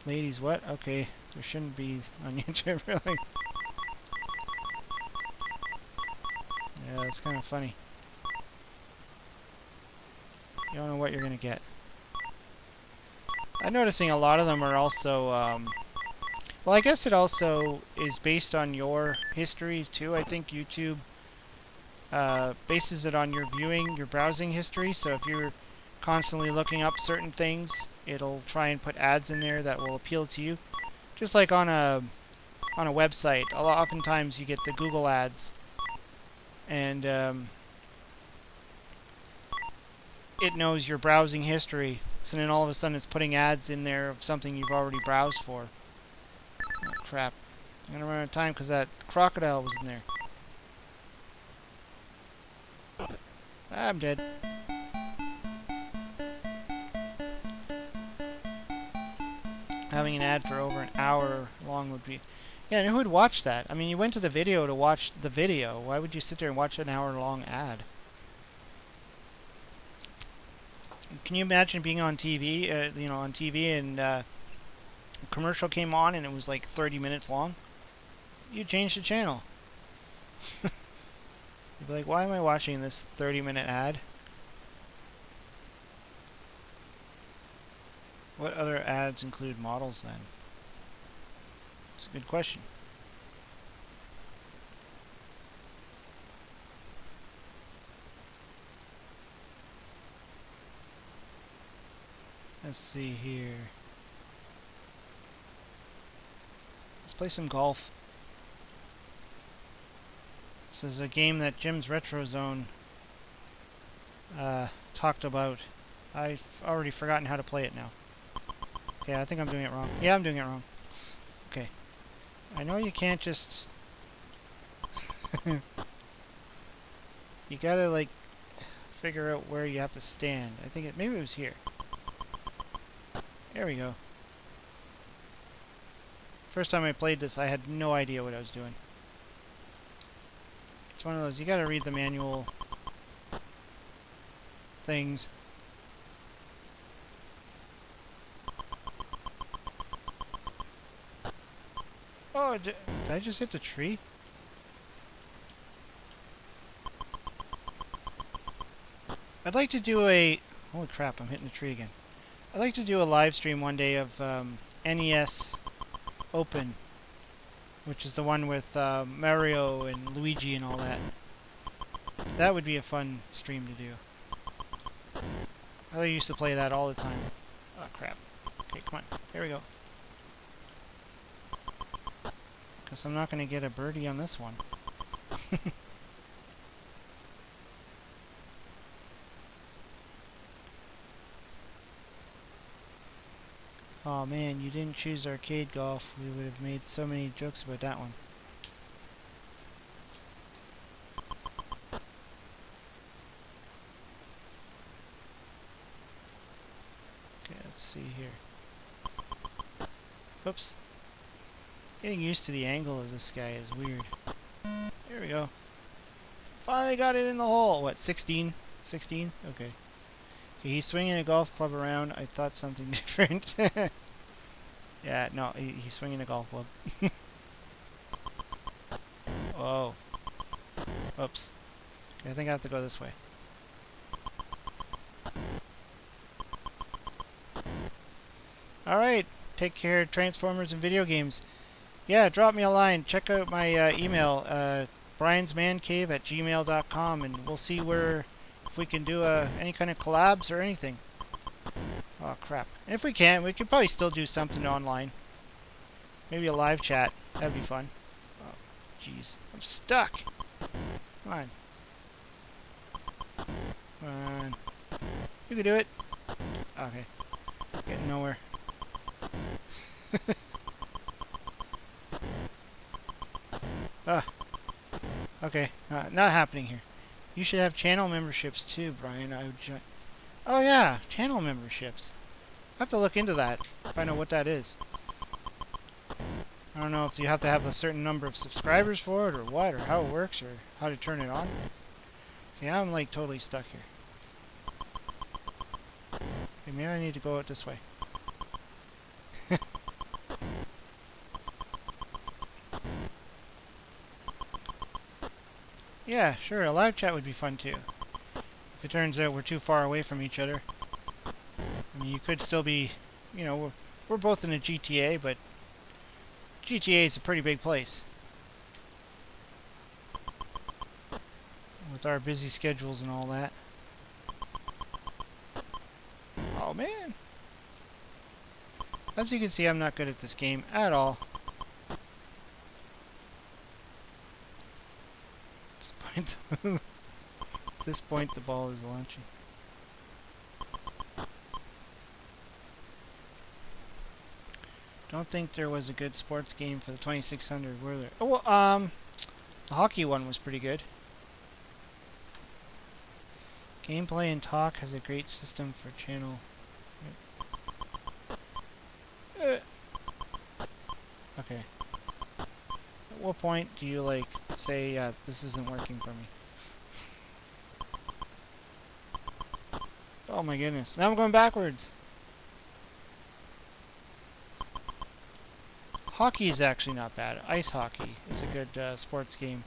Ladies, what? Okay, there shouldn't be on YouTube, really. Yeah, that's kind of funny. You don't know what you're going to get. I'm noticing a lot of them are also, well, I guess it also is based on your history, too. I think YouTube bases it on your viewing, your browsing history. So if you're constantly looking up certain things, it'll try and put ads in there that will appeal to you. Just like on a website, oftentimes you get the Google ads, and it knows your browsing history. So then all of a sudden it's putting ads in there of something you've already browsed for. Oh, crap. I'm going to run out of time because that crocodile was in there. I'm dead. Having an ad for over an hour long would be... Yeah, and who would watch that? I mean, you went to the video to watch the video. Why would you sit there and watch an hour-long ad? Can you imagine being on TV, you know, on TV and a commercial came on and it was like 30 minutes long? You change the channel. You'd be like, why am I watching this 30-minute ad? What other ads include models then? It's a good question. Let's see here. Let's play some golf. This is a game that Jim's Retro Zone talked about. I've already forgotten how to play it now. Okay, I think I'm doing it wrong. Yeah, I'm doing it wrong. Okay. I know you can't just... You gotta, like, figure out where you have to stand. I think maybe it was here. There we go. First time I played this, I had no idea what I was doing. It's one of those, you gotta read the manual things. Oh, did I just hit the tree? I'd like to do a... Holy crap, I'm hitting the tree again. I'd like to do a live stream one day of NES Open, which is the one with Mario and Luigi and all that. That would be a fun stream to do. I used to play that all the time. Oh, crap. Okay, come on. Here we go. Because I'm not going to get a birdie on this one. Oh man, you didn't choose arcade golf. We would have made so many jokes about that one. Okay, let's see here. Oops. Getting used to the angle of this guy is weird. There we go. Finally got it in the hole. What, 16? 16? Okay. Okay, he's swinging a golf club around. I thought something different. Yeah, no, he's swinging a golf club. Whoa. Oops. Okay, I think I have to go this way. Alright, take care, Transformers and video games. Yeah, drop me a line. Check out my email, briansmancave@gmail.com, and we'll see if we can do any kind of collabs or anything. Oh, crap. And if we can, we could probably still do something online. Maybe a live chat. That'd be fun. Oh, jeez. I'm stuck. Come on. Come on. You can do it. Okay. Getting nowhere. Okay. Not happening here. You should have channel memberships too, Brian. I would join. Oh yeah, channel memberships. I have to look into that. Find out what that is. I don't know if you have to have a certain number of subscribers for it, or what, or how it works, or how to turn it on. Yeah, I'm like totally stuck here. Okay, maybe I need to go out this way. Yeah, sure, a live chat would be fun too. If it turns out we're too far away from each other. I mean, you could still be, you know, we're both in a GTA, but GTA is a pretty big place. With our busy schedules and all that. Oh man! As you can see, I'm not good at this game at all. At this point, the ball is launching. Don't think there was a good sports game for the 2600, were there? Oh, well, the hockey one was pretty good. Gameplay and talk has a great system for channel. Okay. At what point do you, like, say, this isn't working for me? Oh my goodness. Now I'm going backwards. Hockey is actually not bad. Ice hockey is a good sports game.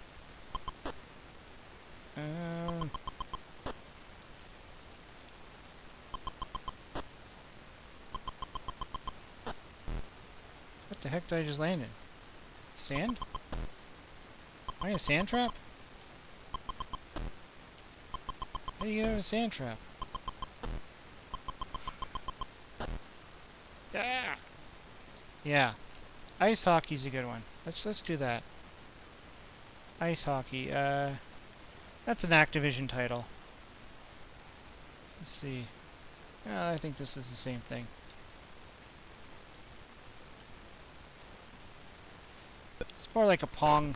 What the heck did I just land in? Sand? Am I a sand trap? How do you get out of a sand trap? Ah! Yeah. Ice hockey's a good one. Let's do that. Ice hockey. That's an Activision title. Let's see. I think this is the same thing. It's more like a Pong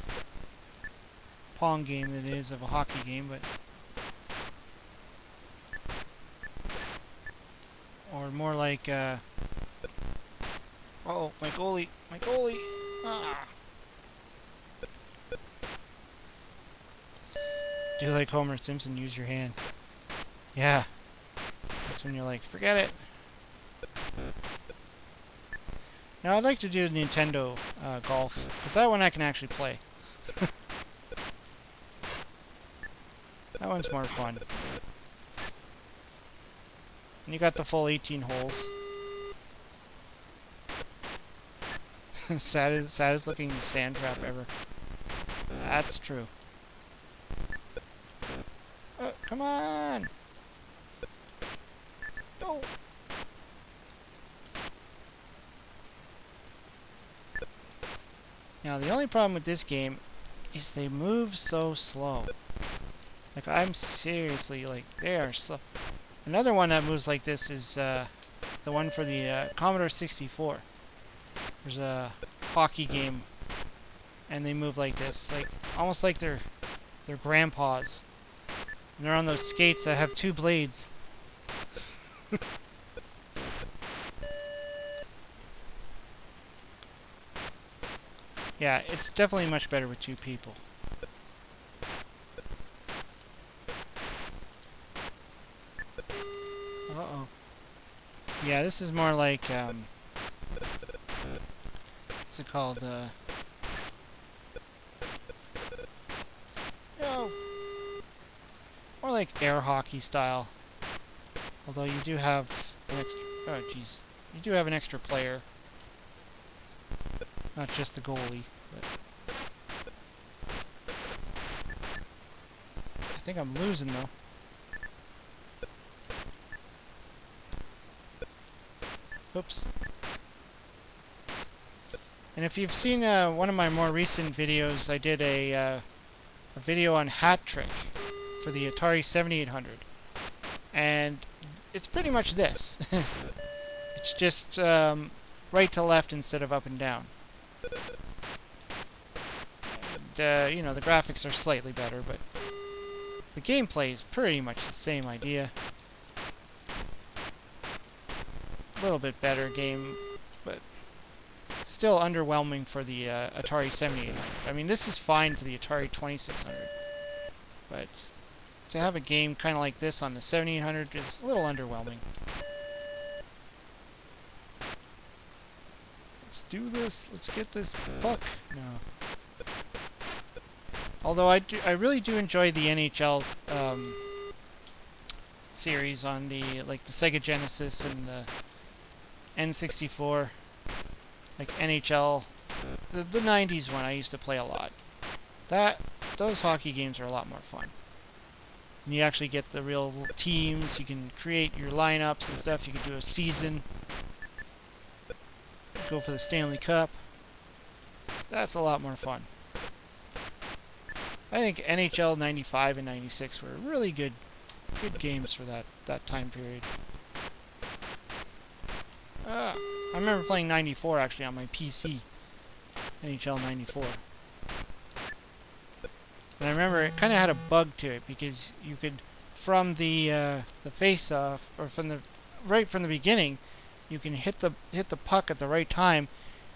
game than it is of a hockey game, but or more like oh, my goalie! My goalie! Ah! Do like Homer Simpson, use your hand. Yeah. That's when you're like, forget it. Now I'd like to do the Nintendo Golf, because that one I can actually play. That one's more fun. And you got the full 18 holes. saddest looking sand trap ever. That's true. Come on! No! Now the only problem with this game is they move so slow. Like, I'm seriously, like, they are slow. Another one that moves like this is the one for the Commodore 64. There's a hockey game, and they move like this, like almost like they're grandpas. And they're on those skates that have two blades. Yeah, it's definitely much better with two people. Uh-oh. Yeah, this is more like, what's it called, no! More like air hockey style. Although you do have an extra, oh jeez. You do have an extra player, not just the goalie. But I think I'm losing though. Oops. And if you've seen one of my more recent videos, I did a video on Hat Trick for the Atari 7800. And it's pretty much this. It's just right to left instead of up and down. And, you know, the graphics are slightly better, but the gameplay is pretty much the same idea. A little bit better game, but still underwhelming for the Atari 7800. I mean, this is fine for the Atari 2600, but to have a game kind of like this on the 7800 is a little underwhelming. Let's do this. Let's get this puck. No. Although I really do enjoy the NHL series on the the Sega Genesis and the N64, like NHL, the 90s one I used to play a lot. Those hockey games are a lot more fun. And you actually get the real teams, you can create your lineups and stuff, you can do a season, go for the Stanley Cup. That's a lot more fun. I think NHL 95 and 96 were really good games for that time period. I remember playing 94 actually on my PC. NHL 94. And I remember it kind of had a bug to it because you could, from the face-off, or right from the beginning, you can hit the puck at the right time,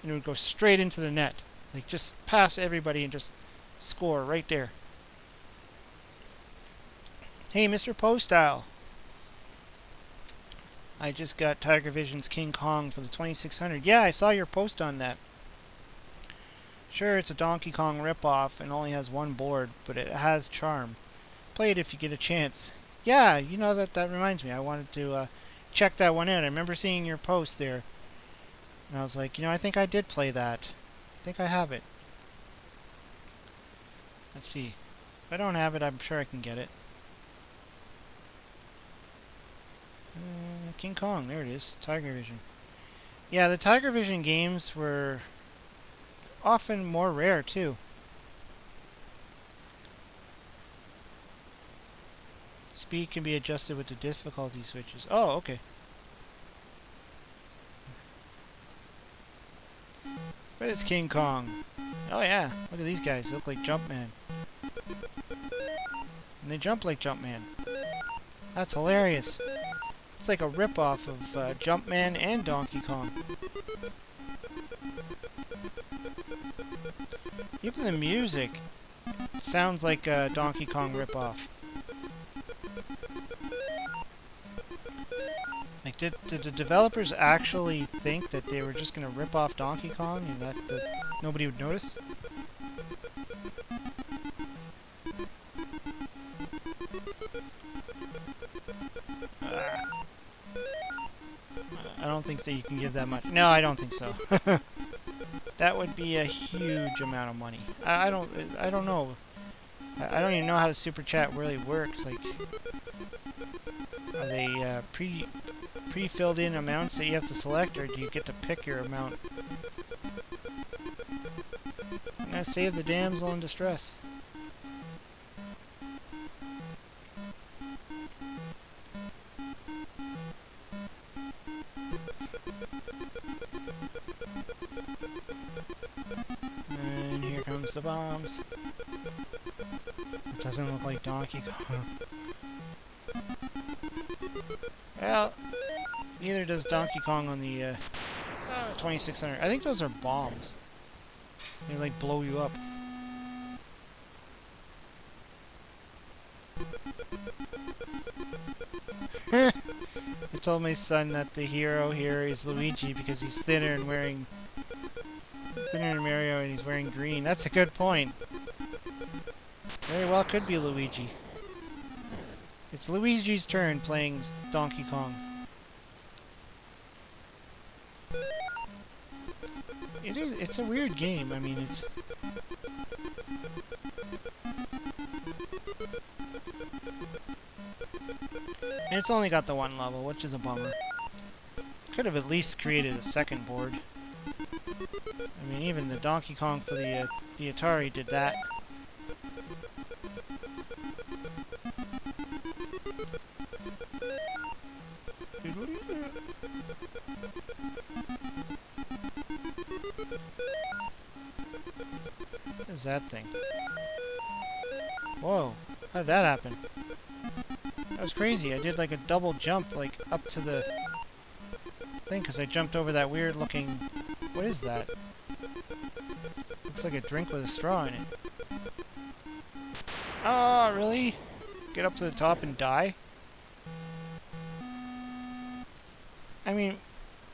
and it would go straight into the net. Like just pass everybody and just score right there. Hey, Mr. Postile. I just got Tiger Vision's King Kong for the 2600. Yeah, I saw your post on that. Sure, it's a Donkey Kong ripoff and only has one board, but it has charm. Play it if you get a chance. Yeah, you know, that reminds me. I wanted to check that one out. I remember seeing your post there. And I was like, you know, I think I did play that. I think I have it. Let's see. If I don't have it, I'm sure I can get it. King Kong, there it is. Tiger Vision. Yeah, the Tiger Vision games were often more rare, too. Speed can be adjusted with the difficulty switches. Oh, okay. But it's King Kong. Oh yeah, look at these guys. They look like Jumpman. And they jump like Jumpman. That's hilarious. It's like a rip-off of Jumpman and Donkey Kong. Even the music sounds like a Donkey Kong rip-off. Like, did the developers actually think that they were just going to rip off Donkey Kong and that nobody would notice? I don't think that you can give that much. No, I don't think so. That would be a huge amount of money. I don't know. I don't even know how the super chat really works. Like, are they pre-filled in amounts that you have to select, or do you get to pick your amount? I'm gonna save the damsel in distress. And here comes the bombs. It doesn't look like Donkey Kong. Well, neither does Donkey Kong on the 2600. I think those are bombs. They like blow you up. I told my son that the hero here is Luigi because he's thinner than Mario and he's wearing green. That's a good point. Very well could be Luigi. It's Luigi's turn playing Donkey Kong. it is. It's a weird game. I mean, it's only got the one level, which is a bummer. Could have at least created a second board. I mean, even the Donkey Kong for the Atari did that. What is that thing? Whoa, how did that happen? That was crazy. I did like a double jump, like up to the thing, because I jumped over that weird looking... What is that? Looks like a drink with a straw in it. Oh, really? Get up to the top and die? I mean,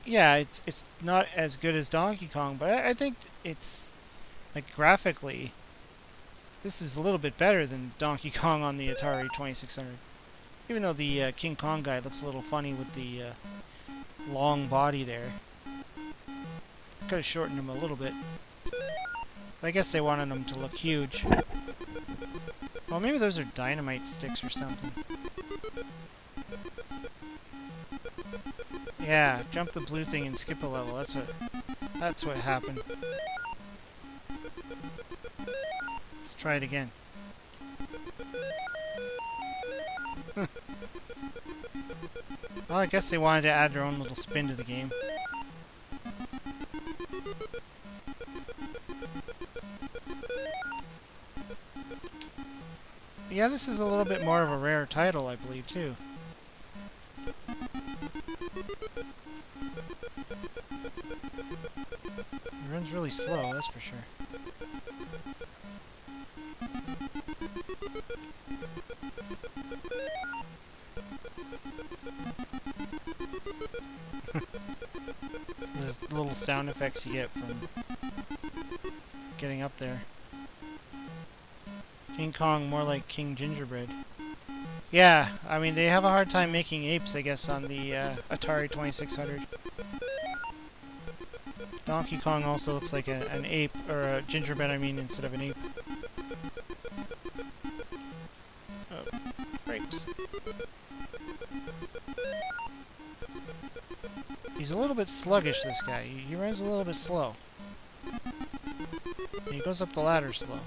yeah, it's not as good as Donkey Kong, but I think it's, like, graphically, this is a little bit better than Donkey Kong on the Atari 2600. Even though the King Kong guy looks a little funny with the long body there. Could have shortened him a little bit. But I guess they wanted him to look huge. Well, maybe those are dynamite sticks or something. Yeah, jump the blue thing and skip a level. That's what happened. Let's try it again. Well, I guess they wanted to add their own little spin to the game. Yeah, this is a little bit more of a rare title, I believe, too. It runs really slow, that's for sure. Those little sound effects you get from getting up there. King Kong, more like King Gingerbread. Yeah, I mean, they have a hard time making apes, I guess, on the Atari 2600. Donkey Kong also looks like an ape, or a gingerbread, I mean, instead of an ape. Oh, grapes. He's a little bit sluggish, this guy. He runs a little bit slow. And he goes up the ladder slow.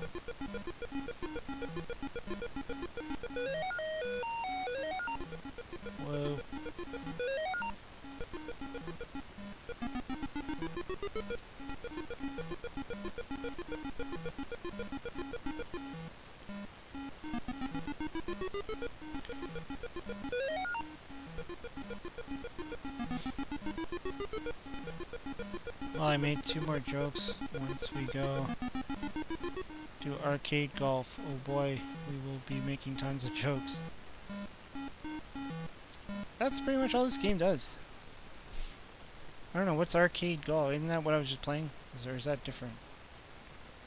Whoa. Well, I made 2 more jokes once we go to arcade golf. Oh boy, we will be making tons of jokes. That's pretty much all this game does. I don't know, what's arcade golf? Isn't that what I was just playing? Or is that different?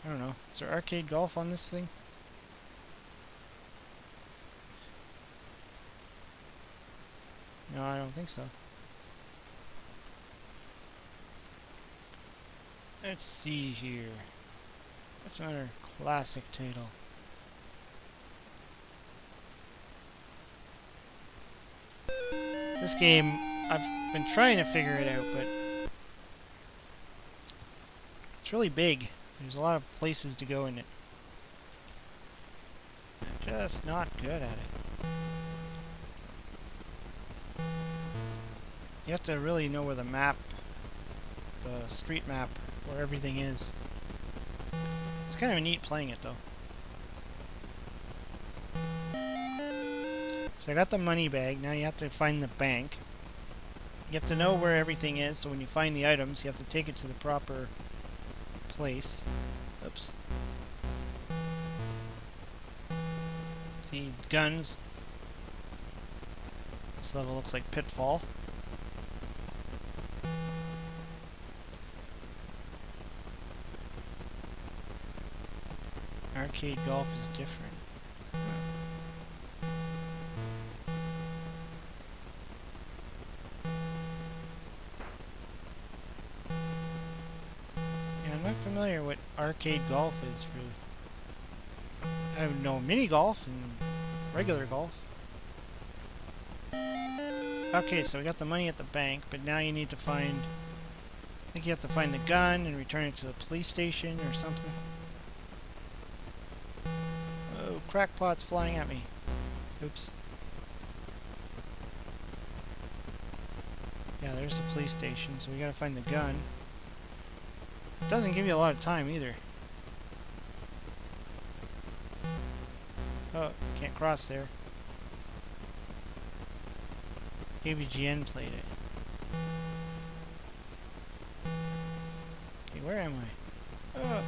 I don't know. Is there arcade golf on this thing? No, I don't think so. Let's see here. What's another classic title? This game, I've been trying to figure it out, but it's really big. There's a lot of places to go in it. I'm just not good at it. You have to really know where the map, the street map, where everything is. It's kind of neat playing it, though. So I got the money bag. Now you have to find the bank. You have to know where everything is, so when you find the items, you have to take it to the proper place. Oops. See, guns. This level looks like Pitfall. Arcade golf is different. arcade golf is for... I know mini golf and regular golf. Okay, so we got the money at the bank, but now you need to find... I think you have to find the gun and return it to the police station or something. Oh, crackpot's flying at me. Oops. Yeah, there's the police station, so we gotta find the gun. It doesn't give you a lot of time either. Oh, can't cross there. AVGN played it. Okay, where am I? Oh.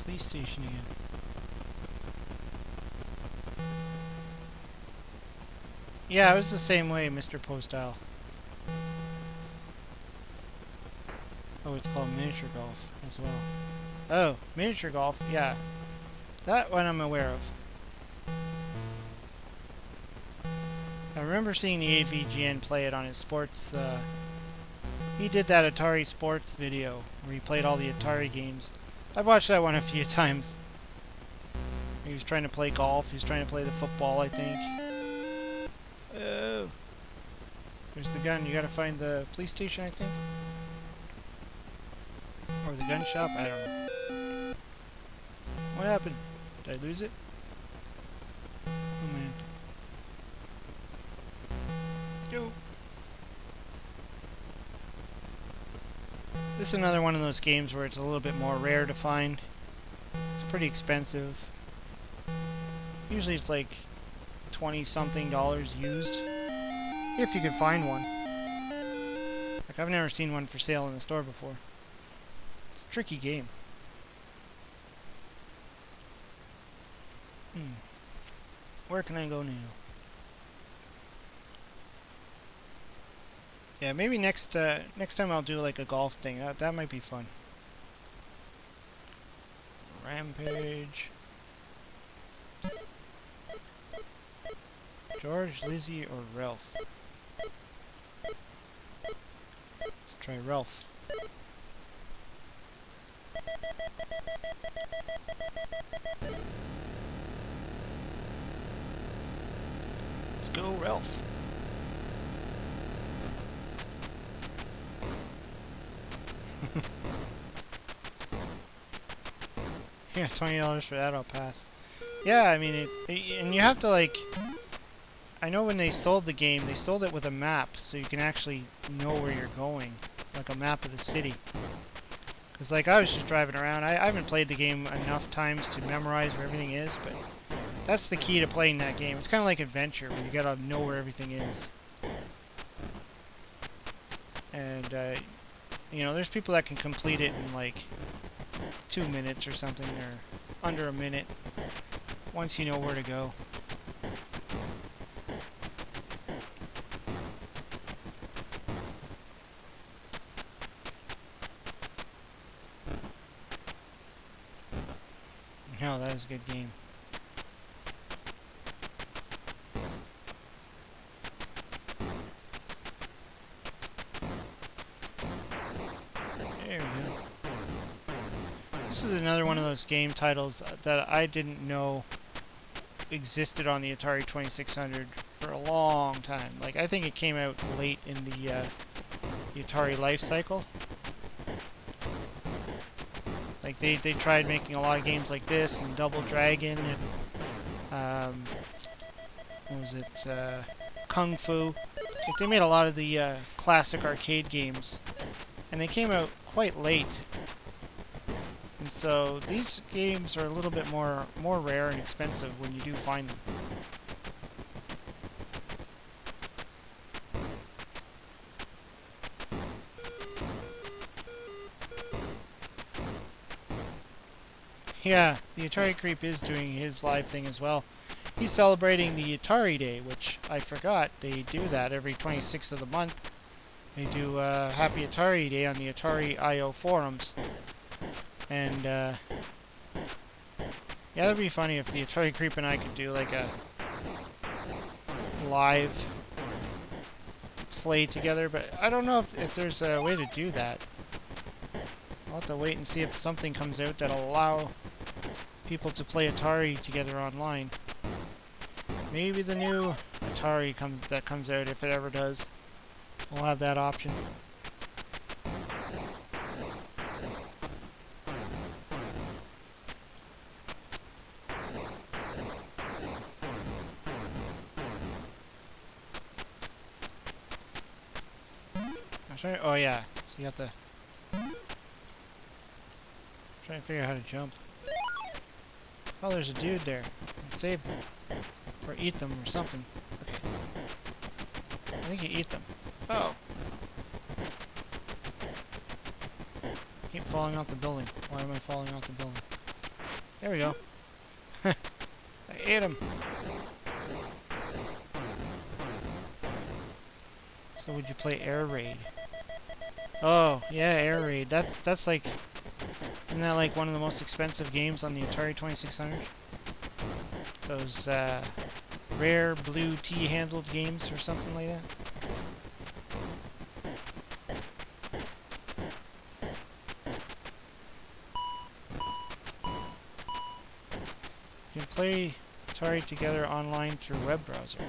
Police station again. Yeah, it was the same way, Mr. Postal. Oh, it's called miniature golf as well. Oh, miniature golf, yeah. That one I'm aware of. I remember seeing the AVGN play it on his sports, he did that Atari sports video where he played all the Atari games. I've watched that one a few times. He was trying to play golf, he was trying to play the football, I think. Oh. There's the gun. You gotta find the police station, I think. Or the gun shop, I don't know. What happened? Did I lose it? Oh man. Go. This is another one of those games where it's a little bit more rare to find. It's pretty expensive. Usually it's like $20-something used. If you could find one. Like, I've never seen one for sale in the store before. It's a tricky game. Where can I go now? Yeah, maybe next time I'll do like a golf thing. That might be fun. Rampage. George, Lizzie, or Ralph? Let's try Ralph. Let's go, Ralph. Yeah, $20 for that, I'll pass. Yeah, I mean, and you have to, like... I know when they sold the game, they sold it with a map, so you can actually know where you're going. Like a map of the city. Because, like, I was just driving around. I haven't played the game enough times to memorize where everything is, but that's the key to playing that game. It's kind of like Adventure, where you gotta know where everything is. And, you know, there's people that can complete it in, like, 2 minutes or something, or under a minute, once you know where to go. No, that is a good game. There we go. This is another one of those game titles that I didn't know existed on the Atari 2600 for a long time. Like, I think it came out late in the Atari life cycle. Like, they tried making a lot of games like this, and Double Dragon, and, what was it, Kung Fu. Like, they made a lot of the classic arcade games, and they came out quite late. And so, these games are a little bit more rare and expensive when you do find them. Yeah, the Atari Creep is doing his live thing as well. He's celebrating the Atari Day, which I forgot. They do that every 26th of the month. They do Happy Atari Day on the Atari IO forums. And Yeah, that'd be funny if the Atari Creep and I could do like a live play together, but I don't know if there's a way to do that. I'll have to wait and see if something comes out that'll allow people to play Atari together online. Maybe the new Atari comes out, if it ever does, we'll have that option. Oh yeah, so you have to try and figure out how to jump. Oh, there's a dude there. Save them. Or eat them or something. Okay. I think you eat them. Oh. Keep falling off the building. Why am I falling off the building? There we go. I ate him. So would you play Air Raid? Oh, yeah, Air Raid. That's like... Isn't that like one of the most expensive games on the Atari 2600? Those rare blue T-handled games or something like that? You can play Atari together online through web browser.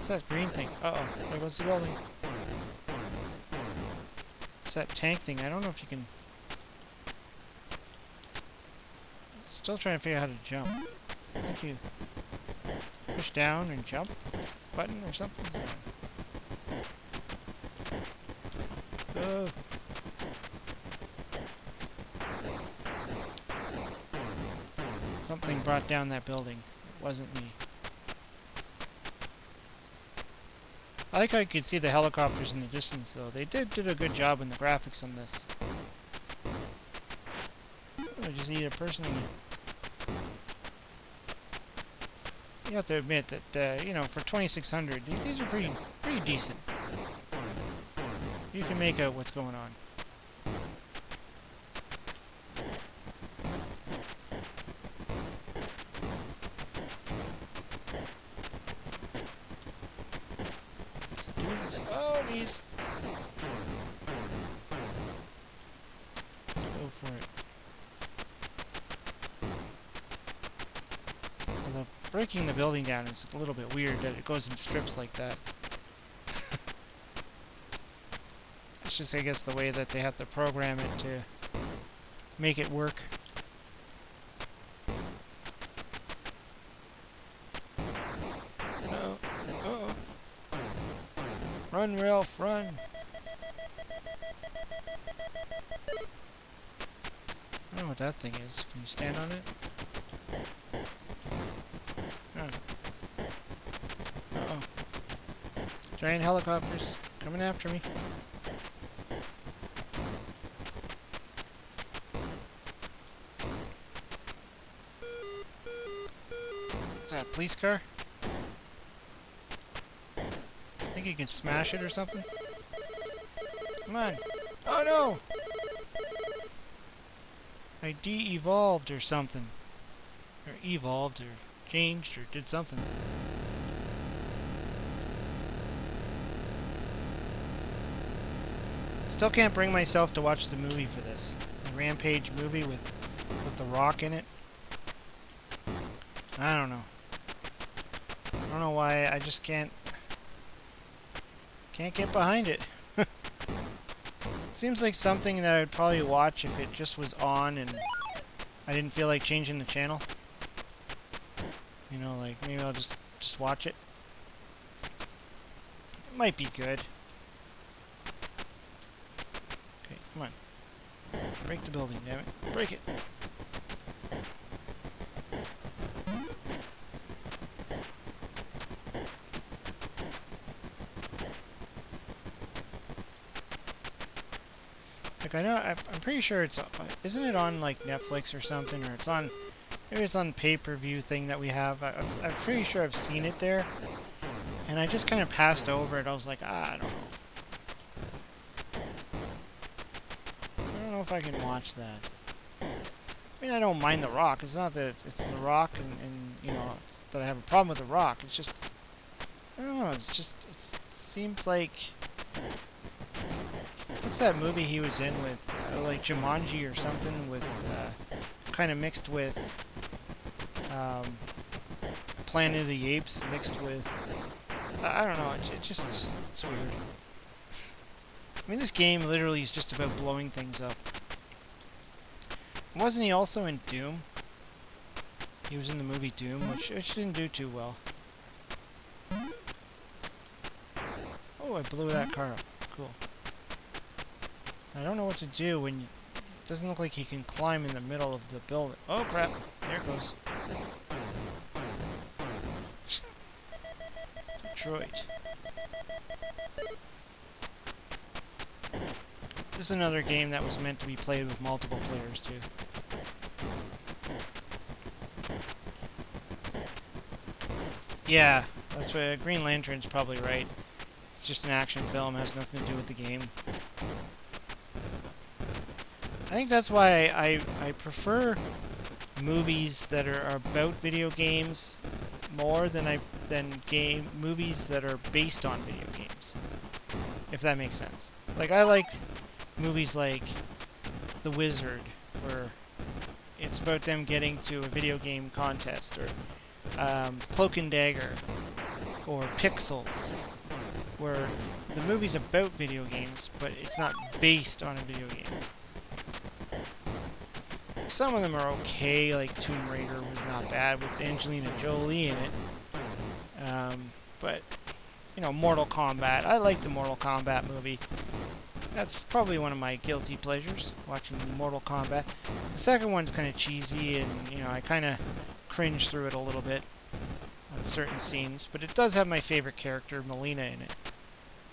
What's that green thing? Uh-oh, there goes the building. It's that tank thing. I don't know if you can... Still trying to figure out how to jump. I think you push down and jump button or something. Oh. Something brought down that building. It wasn't me. I like how you could see the helicopters in the distance, though. They did a good job in the graphics on this. I just need a person. You have to admit that, you know, for 2600, these are pretty decent. You can make out what's going on. Let's do this. Oh, geez. Let's go for it. Although breaking the building down is a little bit weird that it goes in strips like that. It's just, I guess, the way that they have to program it to make it work. Uh-oh. Uh-oh. Run, Ralph, run! I don't know what that thing is. Can you stand on it? Oh. Uh-oh. Giant helicopters coming after me. Is that a police car? Think you can smash it or something? Come on. Oh no! I de-evolved or something. Or evolved or changed or did something. Still can't bring myself to watch the movie for this. The Rampage movie with The Rock in it. I don't know. I don't know why, I just can't get behind it. It seems like something that I'd probably watch if it just was on and I didn't feel like changing the channel. You know, like maybe I'll just watch it. It might be good. Okay, come on. Break the building, damn it. Break it. Like I know, I'm pretty sure it's, isn't it on like Netflix or something, or it's on, maybe it's on pay-per-view thing that we have. I'm pretty sure I've seen it there, and I just kind of passed over it. I was like, I don't know. if I can watch that. I mean, I don't mind The Rock. It's not that it's The Rock and you know, that I have a problem with The Rock. It's just, I don't know, it's just, it seems like, what's that movie he was in with, like Jumanji or something, with, kind of mixed with, Planet of the Apes, mixed with, I don't know, it just, it's weird. I mean, this game literally is just about blowing things up. Wasn't he also in Doom? He was in the movie Doom, which didn't do too well. Oh, I blew that car up. Cool. I don't know what to do when you... It doesn't look like he can climb in the middle of the building. Oh, crap. There it goes. Detroit. This is another game that was meant to be played with multiple players, too. Yeah, that's what Green Lantern's probably right. It's just an action film, it has nothing to do with the game. I think that's why I prefer movies that are about video games more than movies that are based on video games. If that makes sense. Like, I like movies like The Wizard, where it's about them getting to a video game contest, or Cloak and Dagger, or Pixels, where the movie's about video games, but it's not based on a video game. Some of them are okay, like Tomb Raider was not bad with Angelina Jolie in it. But, you know, Mortal Kombat, I like the Mortal Kombat movie. That's probably one of my guilty pleasures, watching Mortal Kombat. The second one's kind of cheesy, and, you know, I kind of cringe through it a little bit on certain scenes, but it does have my favorite character, Melina, in it.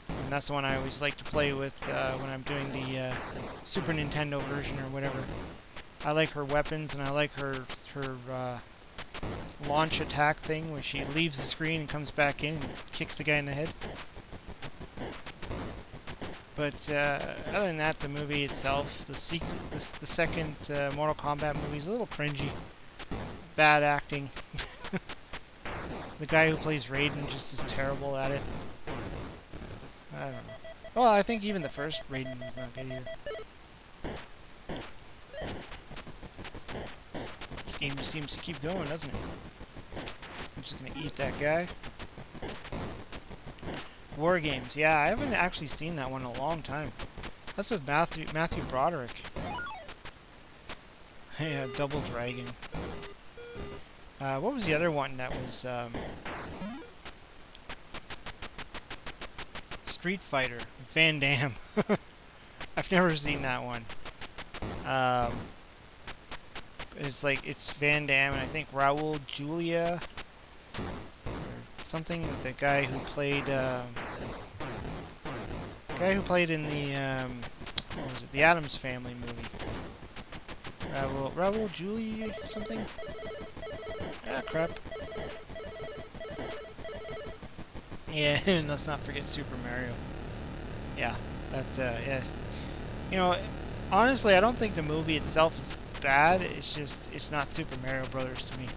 And that's the one I always like to play with when I'm doing the Super Nintendo version or whatever. I like her weapons, and I like her launch attack thing, where she leaves the screen and comes back in and kicks the guy in the head. But other than that, the movie itself, the second Mortal Kombat movie is a little cringy. Bad acting. The guy who plays Raiden just is terrible at it. I don't know. Well, I think even the first Raiden was not good either. This game just seems to keep going, doesn't it? I'm just gonna eat that guy. War Games. Yeah, I haven't actually seen that one in a long time. That's with Matthew Broderick. Yeah, Double Dragon. What was the other one that was Street Fighter? Van Damme. I've never seen that one. It's like, it's Van Damme and I think Raul Julia or something. The guy who played in the what was it? The Addams Family movie. Raul Julia something. Ah, crap. Yeah, and let's not forget Super Mario. Yeah, that, yeah. You know, honestly, I don't think the movie itself is bad. It's just, it's not Super Mario Brothers to me.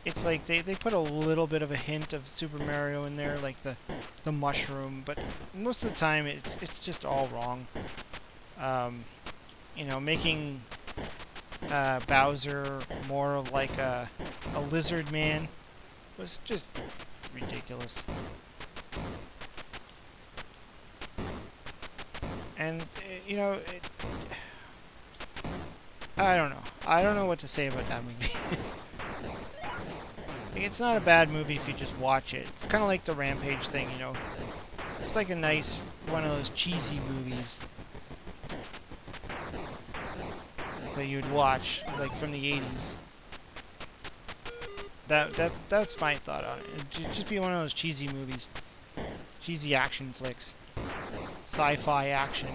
It's like, they put a little bit of a hint of Super Mario in there, like the mushroom, but most of the time, it's just all wrong. You know, making Bowser more like a lizard man was just ridiculous. And, you know, I don't know. I don't know what to say about that movie. Like, it's not a bad movie if you just watch it. Kind of like the Rampage thing, you know. It's like a nice, one of those cheesy movies that you'd watch, like from the 80s. That's my thought on it. It'd just be one of those cheesy movies. Cheesy action flicks. Sci-fi action.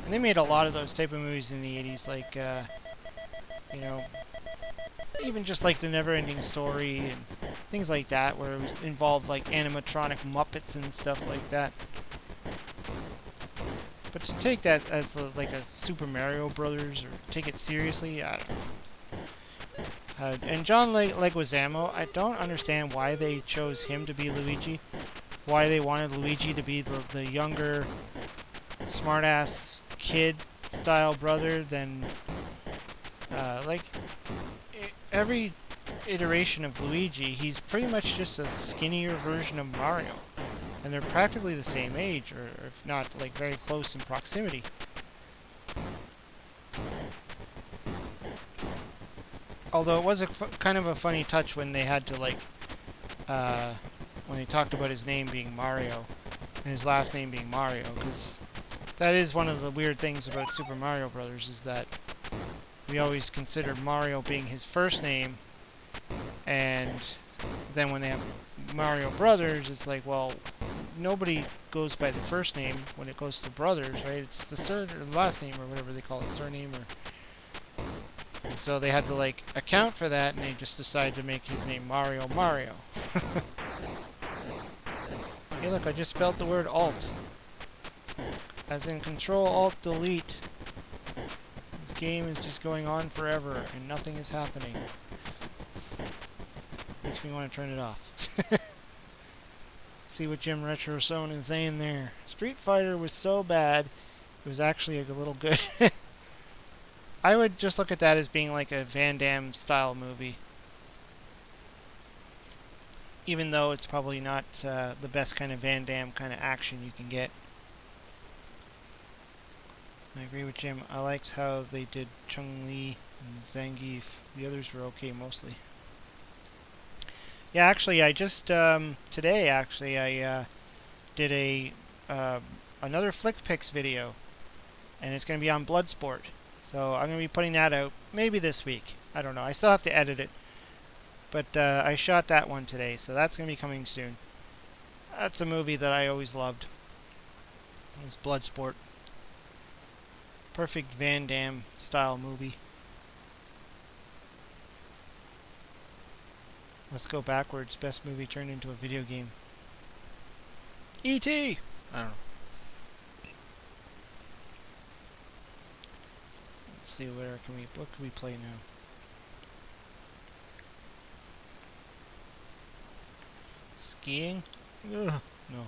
And they made a lot of those type of movies in the 80s, like, you know, even just like The Never-Ending Story and things like that, where it was involved like animatronic Muppets and stuff like that. But to take that as like a Super Mario Brothers or take it seriously, I don't know. And John Leguizamo, I don't understand why they chose him to be Luigi. Why they wanted Luigi to be the younger, smartass kid-style brother than... every iteration of Luigi, he's pretty much just a skinnier version of Mario. And they're practically the same age, or if not, like, very close in proximity. Although it was kind of a funny touch when they had to, like, when they talked about his name being Mario, and his last name being Mario, because that is one of the weird things about Super Mario Brothers, is that we always considered Mario being his first name, and then when they have Mario Brothers, it's like, well, nobody goes by the first name when it goes to Brothers, right? It's the or the last name, or whatever they call it, surname, or... And so they had to, like, account for that, and they just decided to make his name Mario. Hey, look, I just spelled the word Alt. As in Control, Alt, Delete. This game is just going on forever, and nothing is happening. Makes me want to turn it off. See what Jim Retrosone is saying there. Street Fighter was so bad, it was actually a little good. I would just look at that as being like a Van Damme style movie. Even though it's probably not the best kind of Van Damme kind of action you can get. I agree with Jim. I liked how they did Chun-Li and Zangief. The others were okay mostly. Yeah, actually, I just today actually I did a another Flick Picks video, and it's going to be on Bloodsport. So I'm going to be putting that out maybe this week. I don't know. I still have to edit it. But I shot that one today, so that's going to be coming soon. That's a movie that I always loved. It was Bloodsport. Perfect Van Damme style movie. Let's go backwards. Best movie turned into a video game. E.T. I don't know. Let's see, what can we play now? Skiing? Ugh, no.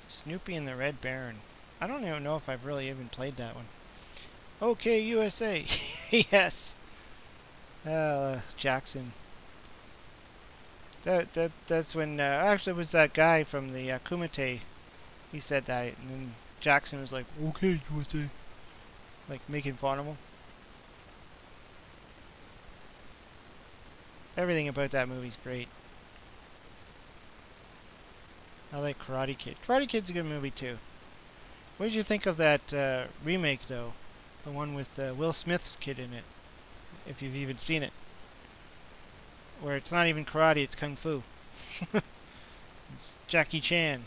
Snoopy and the Red Baron. I don't even know if I've really even played that one. Okay, USA. Yes. Jackson. That's when actually it was that guy from the Kumite. He said that, and then Jackson was like, "Okay, USA," like making fun of him. Everything about that movie's great. I like Karate Kid. Karate Kid's a good movie too. What did you think of that remake though? The one with Will Smith's kid in it, if you've even seen it. Where it's not even karate, it's kung fu. It's Jackie Chan.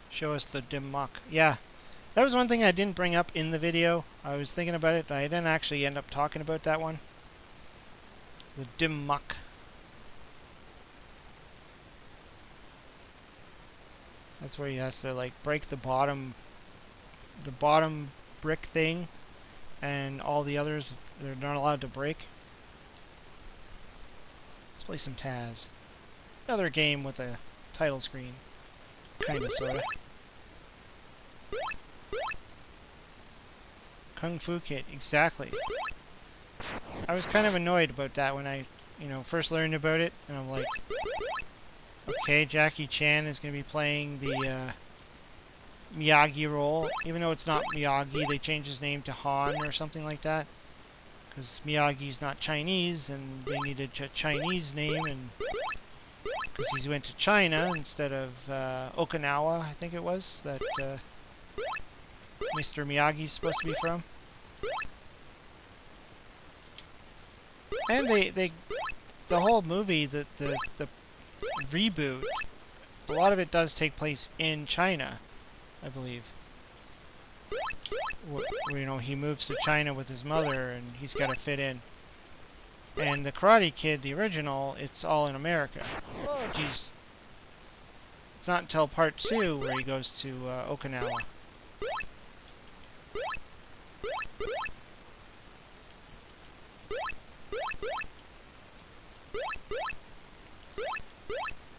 Show us the dim muck. Yeah, that was one thing I didn't bring up in the video. I was thinking about it, but I didn't actually end up talking about that one. The dim muck. That's where he has to like break the bottom brick thing, and all the others they're not allowed to break. Let's play some Taz. Another game with a title screen. Kinda, sorta. Kung Fu Kid, exactly. I was kind of annoyed about that when I, first learned about it, and I'm like, okay, Jackie Chan is going to be playing the Miyagi role, even though it's not Miyagi. They changed his name to Han or something like that, because Miyagi's not Chinese, and they needed a Chinese name, and because he went to China instead of Okinawa, I think it was, that Mr. Miyagi's supposed to be from. And the whole movie, the reboot, a lot of it does take place in China, I believe. you know, he moves to China with his mother and he's got to fit in. And the Karate Kid, the original, it's all in America. Oh, jeez. It's not until part 2 where he goes to Okinawa.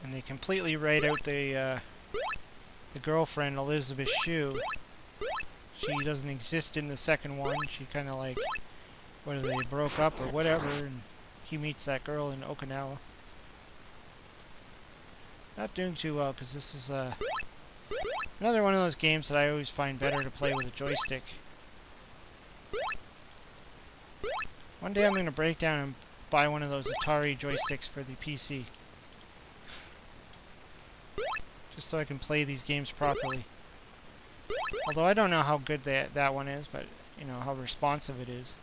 And they completely write out the girlfriend, Elizabeth Shue. She doesn't exist in the second one. She kind of like, whether they broke up or whatever, and he meets that girl in Okinawa. Not doing too well, because this is another one of those games that I always find better to play with a joystick. One day I'm going to break down and buy one of those Atari joysticks for the PC. Just so I can play these games properly. Although I don't know how good that one is, but you know how responsive it is.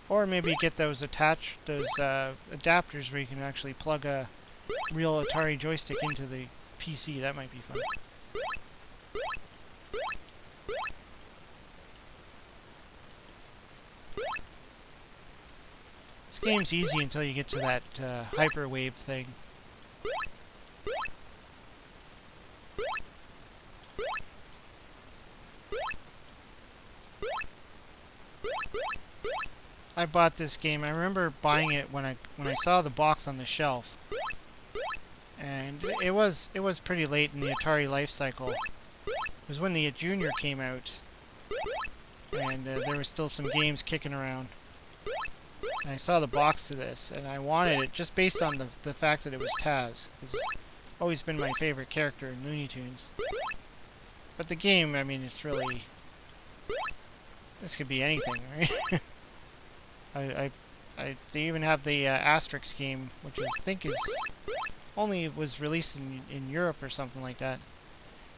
Or maybe get those adapters where you can actually plug a real Atari joystick into the PC. That might be fun. This game's easy until you get to that hyperwave thing. I bought this game. I remember buying it when I saw the box on the shelf, and it was pretty late in the Atari life cycle. It was when the Junior came out, and there were still some games kicking around. And I saw the box to this, and I wanted it just based on the fact that it was Taz. It's always been my favorite character in Looney Tunes. But the game, I mean, it's really, this could be anything, right? They even have the Asterix game, which I think was released in Europe or something like that.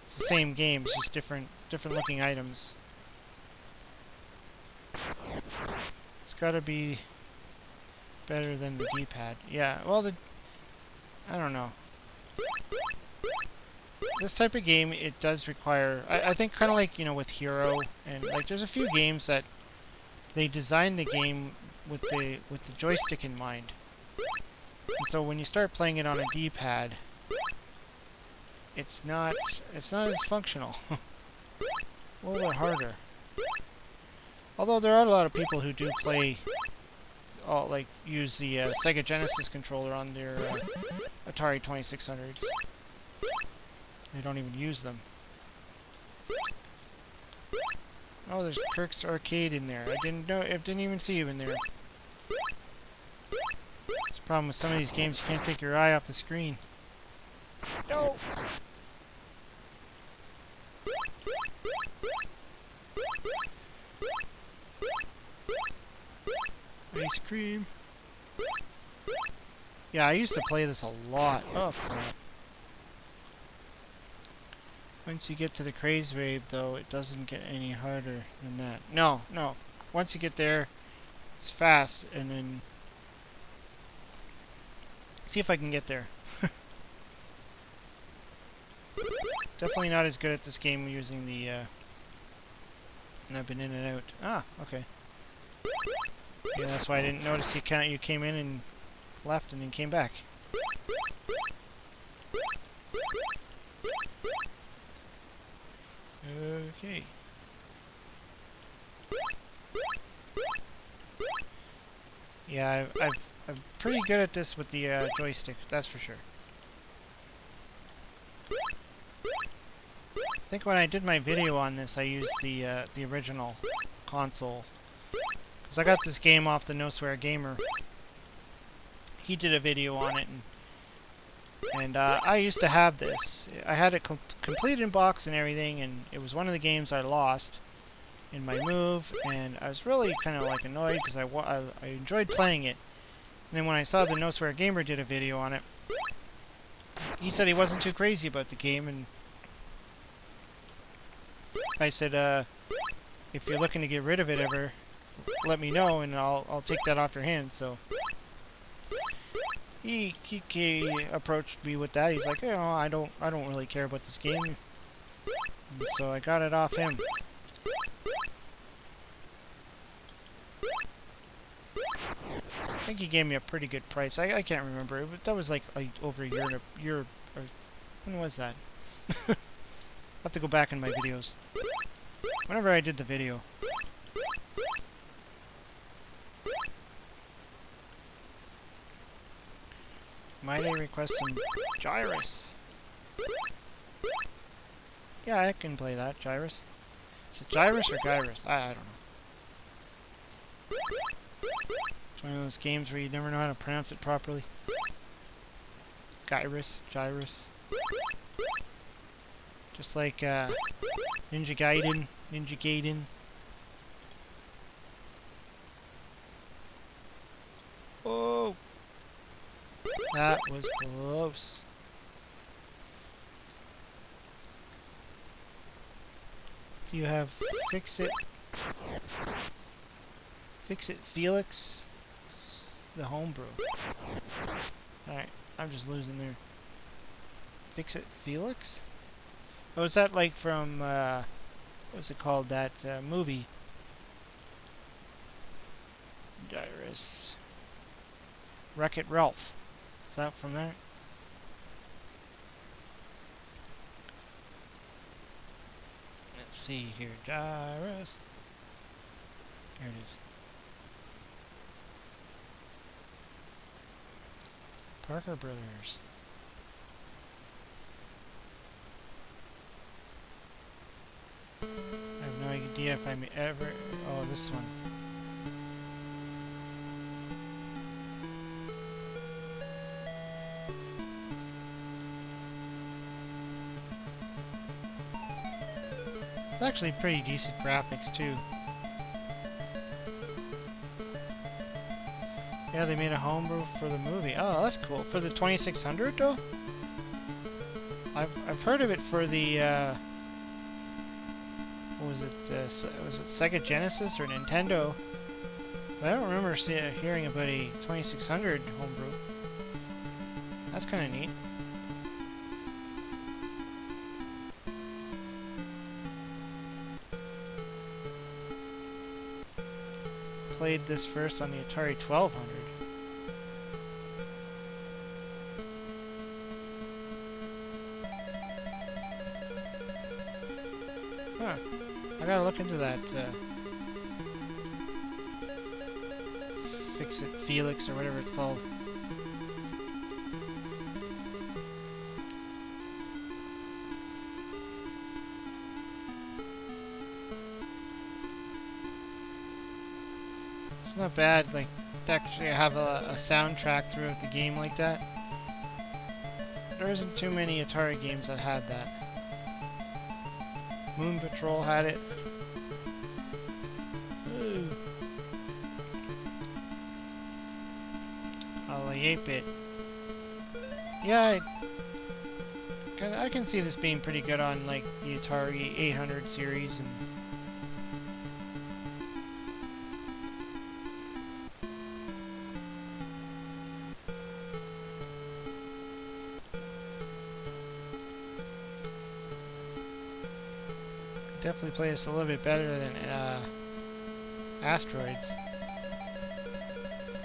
It's the same game, it's just different looking items. It's got to be better than the D-pad. Yeah, well, I don't know. This type of game, it does require, I think kind of like, you know, with Hero, and like there's a few games that they designed the game with the joystick in mind. And so when you start playing it on a D-pad, it's not as functional. A little bit harder. Although there are a lot of people who do play, like use the Sega Genesis controller on their Atari 2600s. They don't even use them. Oh, there's Kirk's Arcade in there. I didn't even see you in there. It's a problem with some of these games, you can't take your eye off the screen. No! Ice cream. Yeah, I used to play this a lot. Oh, crap. Once you get to the Craze Wave, though, it doesn't get any harder than that. No. Once you get there, it's fast, and then... See if I can get there. Definitely not as good at this game using the... And I've been in and out. Ah, okay. Yeah, that's why I didn't notice you came in and left and then came back. Okay. Yeah, I'm pretty good at this with the joystick, that's for sure. I think when I did my video on this, I used the original console. Because I got this game off the No Swear Gamer. He did a video on it, and I used to have this. I had it complete in box and everything, and it was one of the games I lost in my move, and I was really kind of like annoyed because I enjoyed playing it. And then when I saw the No Swear Gamer did a video on it, he said he wasn't too crazy about the game, and I said, if you're looking to get rid of it ever, let me know, and I'll take that off your hands. So he approached me with that. He's like, you know, I don't really care about this game, and so I got it off him. I think he gave me a pretty good price. I can't remember. That was like over a year. Or, when was that? I'll have to go back in my videos. Whenever I did the video. Might I request some Gyrus? Yeah, I can play that, Gyrus. Is it Gyrus or Gyrus? I don't know. It's one of those games where you never know how to pronounce it properly. Gyrus, Gyrus. Just like Ninja Gaiden. Oh! That was close. You have Fix It Felix, the homebrew. Alright, I'm just losing there. Fix It Felix? Oh, is that like from, what's it called, that movie? Gyrus. Wreck-It Ralph. Is that from there? Let's see here. Gyrus. There it is. Parker Brothers. I have no idea if I'm ever... Oh, this one. It's actually pretty decent graphics too. Yeah, they made a homebrew for the movie. Oh, that's cool. For the 2600 though? I've heard of it for the what was it? Was it Sega Genesis or Nintendo? But I don't remember hearing about a 2600 homebrew. That's kind of neat. Played this first on the Atari 1200. Huh. I gotta look into that. Fix It Felix or whatever it's called. It's not bad, like, to actually have a soundtrack throughout the game like that. There isn't too many Atari games that had that. Moon Patrol had it. Ooh. Oh, the 8-bit. Yeah, I can see this being pretty good on, like, the Atari 800 series and... Definitely play this a little bit better than Asteroids.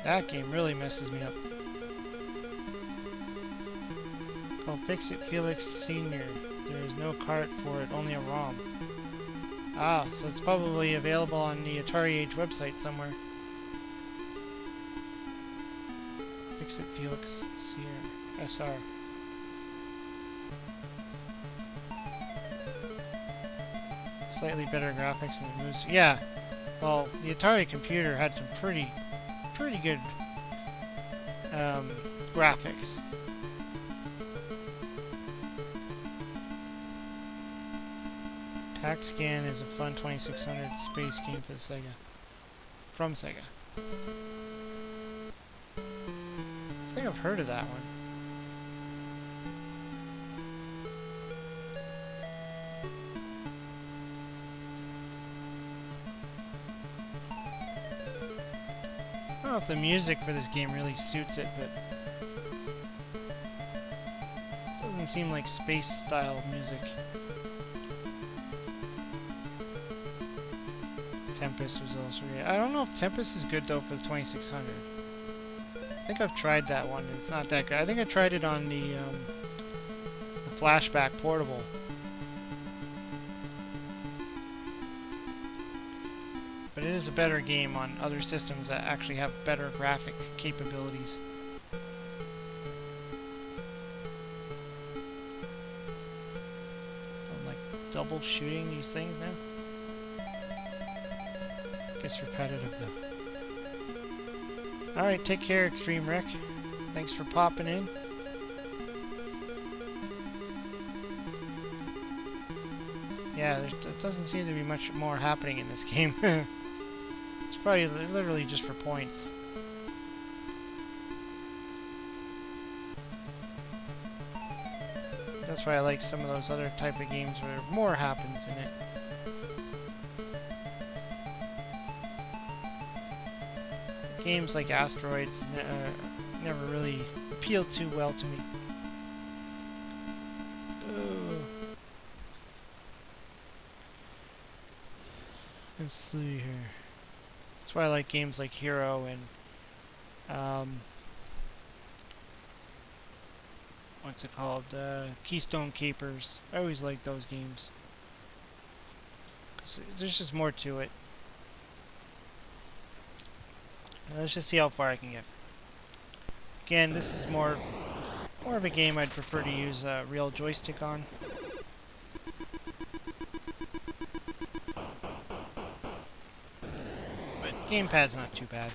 That game really messes me up. Called Fix It Felix Sr. There is no cart for it, only a ROM. Ah, so it's probably available on the Atari Age website somewhere. Fix It Felix Sr. SR. Slightly better graphics than the Moose. Yeah, well, the Atari computer had some pretty good graphics. TaxScan is a fun 2600 space game for the Sega. From Sega. I think I've heard of that one. I don't know if the music for this game really suits it, but doesn't seem like space-style music. Tempest was also great. I don't know if Tempest is good though for the 2600. I think I've tried that one. It's not that good. I think I tried it on the Flashback Portable. But it is a better game on other systems that actually have better graphic capabilities. I'm like double shooting these things now. Gets repetitive though. Alright, take care, Extreme Rick. Thanks for popping in. Yeah, there doesn't seem to be much more happening in this game. It's probably literally just for points. That's why I like some of those other type of games where more happens in it. Games like Asteroids never really appealed too well to me. Let's see here. That's why I like games like Hero and what's it called? Keystone Keepers. I always like those games. 'Cause there's just more to it. Let's just see how far I can get. Again, this is more of a game I'd prefer to use a real joystick on. But gamepad's not too bad.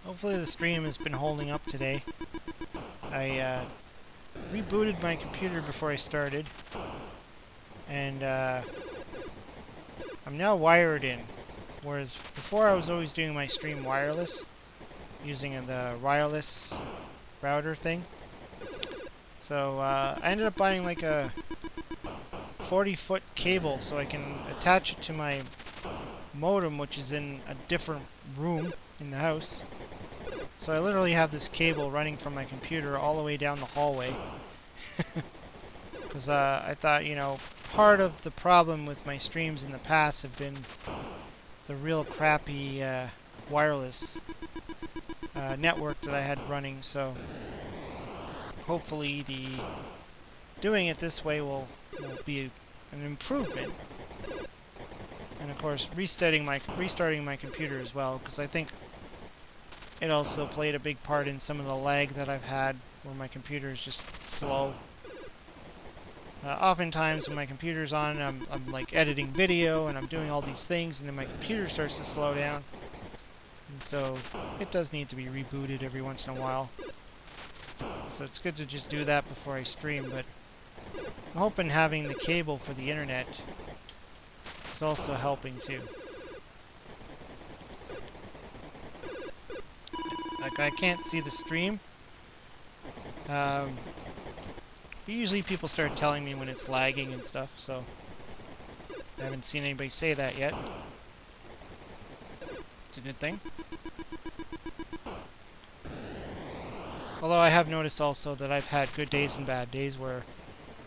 Hopefully the stream has been holding up today. I rebooted my computer before I started. And I'm now wired in, whereas before I was always doing my stream wireless, using the wireless router thing. So I ended up buying like a 40-foot cable so I can attach it to my modem, which is in a different room in the house. So I literally have this cable running from my computer all the way down the hallway. Because I thought, you know, part of the problem with my streams in the past have been the real crappy wireless network that I had running, so hopefully doing it this way will be an improvement. And of course restarting my computer as well, because I think it also played a big part in some of the lag that I've had where my computer is just slow. Oftentimes when my computer's on, I'm like editing video and I'm doing all these things, and then my computer starts to slow down. And so it does need to be rebooted every once in a while. So it's good to just do that before I stream, but I'm hoping having the cable for the internet is also helping too. Like, I can't see the stream. Usually people start telling me when it's lagging and stuff, so I haven't seen anybody say that yet. It's a good thing. Although I have noticed also that I've had good days and bad days where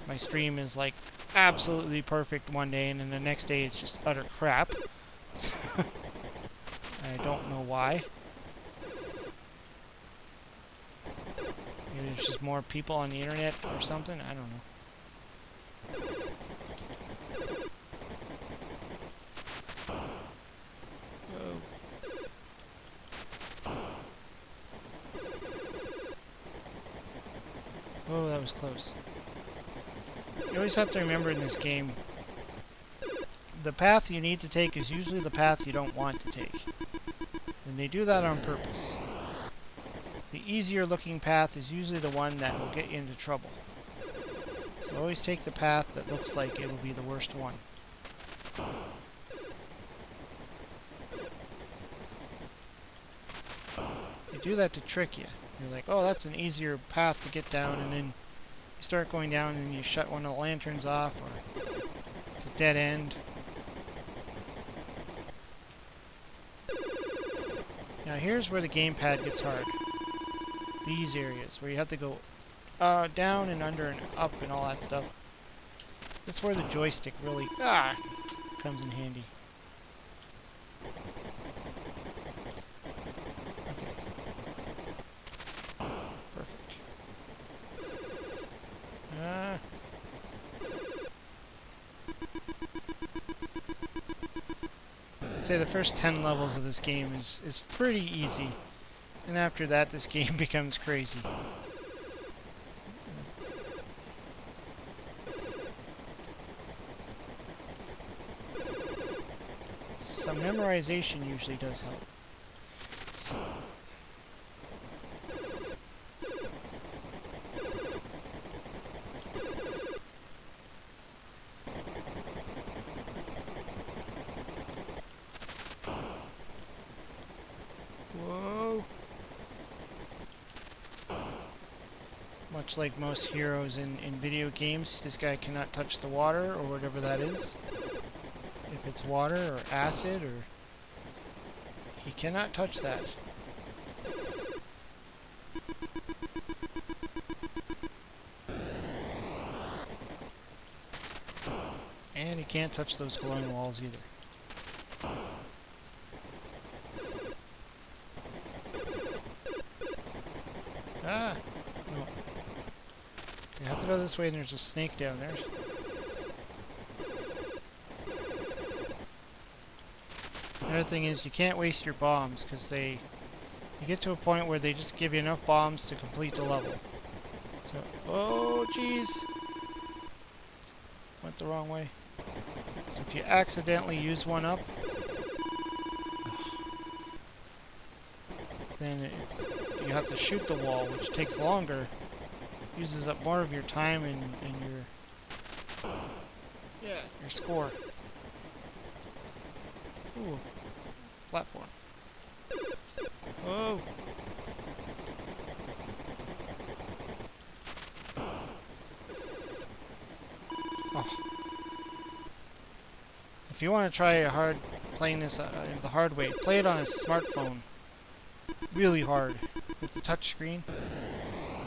my stream is like absolutely perfect one day and then the next day it's just utter crap. I don't know why. Maybe there's just more people on the internet or something. I don't know. Oh, that was close. You always have to remember in this game, the path you need to take is usually the path you don't want to take. And they do that on purpose. The easier looking path is usually the one that will get you into trouble. So always take the path that looks like it will be the worst one. They do that to trick you. You're like, oh, that's an easier path to get down, and then you start going down and you shut one of the lanterns off, or it's a dead end. Now here's where the gamepad gets hard. These areas where you have to go down and under and up and all that stuff. That's where the joystick really comes in handy. Okay. Perfect. I'd say the first 10 levels of this game is pretty easy. And after that, this game becomes crazy. Some memorization usually does help. Whoa! Much like most heroes in video games, this guy cannot touch the water or whatever that is. If it's water or acid or... he cannot touch that. And he can't touch those glowing walls either. Ah! No. You have to go this way and there's a snake down there. Another thing is you can't waste your bombs because you get to a point where they just give you enough bombs to complete the level. So, oh jeez, went the wrong way. So if you accidentally use one up, then you have to shoot the wall, which takes longer, uses up more of your time and your score. Ooh. Platform. Oh! Oh. If you want to try playing this the hard way, play it on a smartphone. Really hard with the touch screen.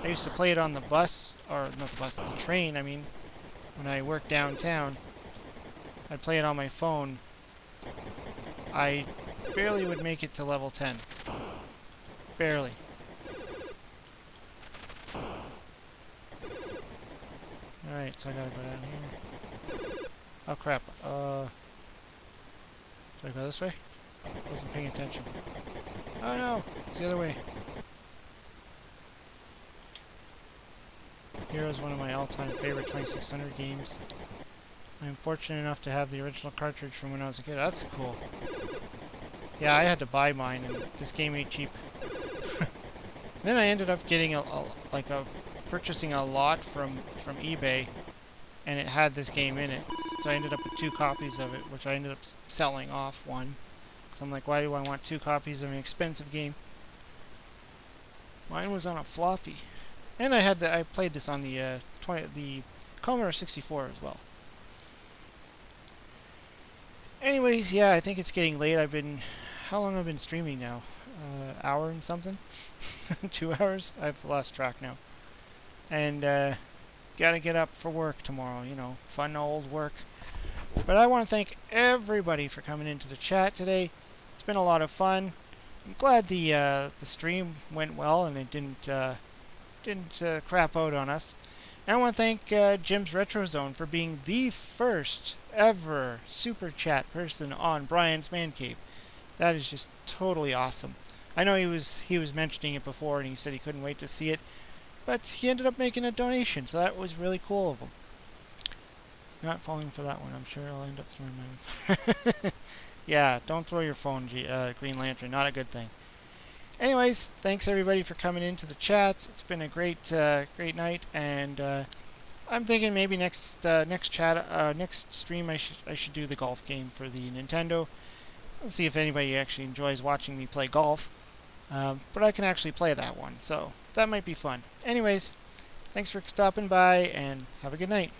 I used to play it on the bus, or not the bus, the train. I mean, when I worked downtown, I'd play it on my phone. I barely would make it to level 10. Barely. Alright, so I gotta go down here. Oh crap. Should I go this way? Wasn't paying attention. Oh no! It's the other way. Hero is one of my all-time favorite 2600 games. I'm fortunate enough to have the original cartridge from when I was a kid. That's cool. Yeah, I had to buy mine, and this game ain't cheap. Then I ended up getting purchasing a lot from eBay, and it had this game in it. So I ended up with 2 copies of it, which I ended up selling off one. So I'm like, why do I want 2 copies of an expensive game? Mine was on a floppy, and I played this on the Commodore 64 as well. Anyways, yeah, I think it's getting late. How long have I been streaming now? Hour and something? 2 hours? I've lost track now. And, gotta get up for work tomorrow, you know, fun old work. But I want to thank everybody for coming into the chat today. It's been a lot of fun. I'm glad the stream went well and it didn't crap out on us. And I want to thank Jim's Retro Zone for being the first ever Super Chat person on Brian's Man Cave. That is just totally awesome. I know he was mentioning it before and he said he couldn't wait to see it, but he ended up making a donation, so that was really cool of him. Not falling for that one. I'm sure I'll end up throwing my... Yeah, don't throw your phone, Green Lantern. Not a good thing. Anyways, thanks everybody for coming into the chat. It's been a great night, and I'm thinking maybe next stream I should do the golf game for the Nintendo. Let's see if anybody actually enjoys watching me play golf. But I can actually play that one, so that might be fun. Anyways, thanks for stopping by, and have a good night.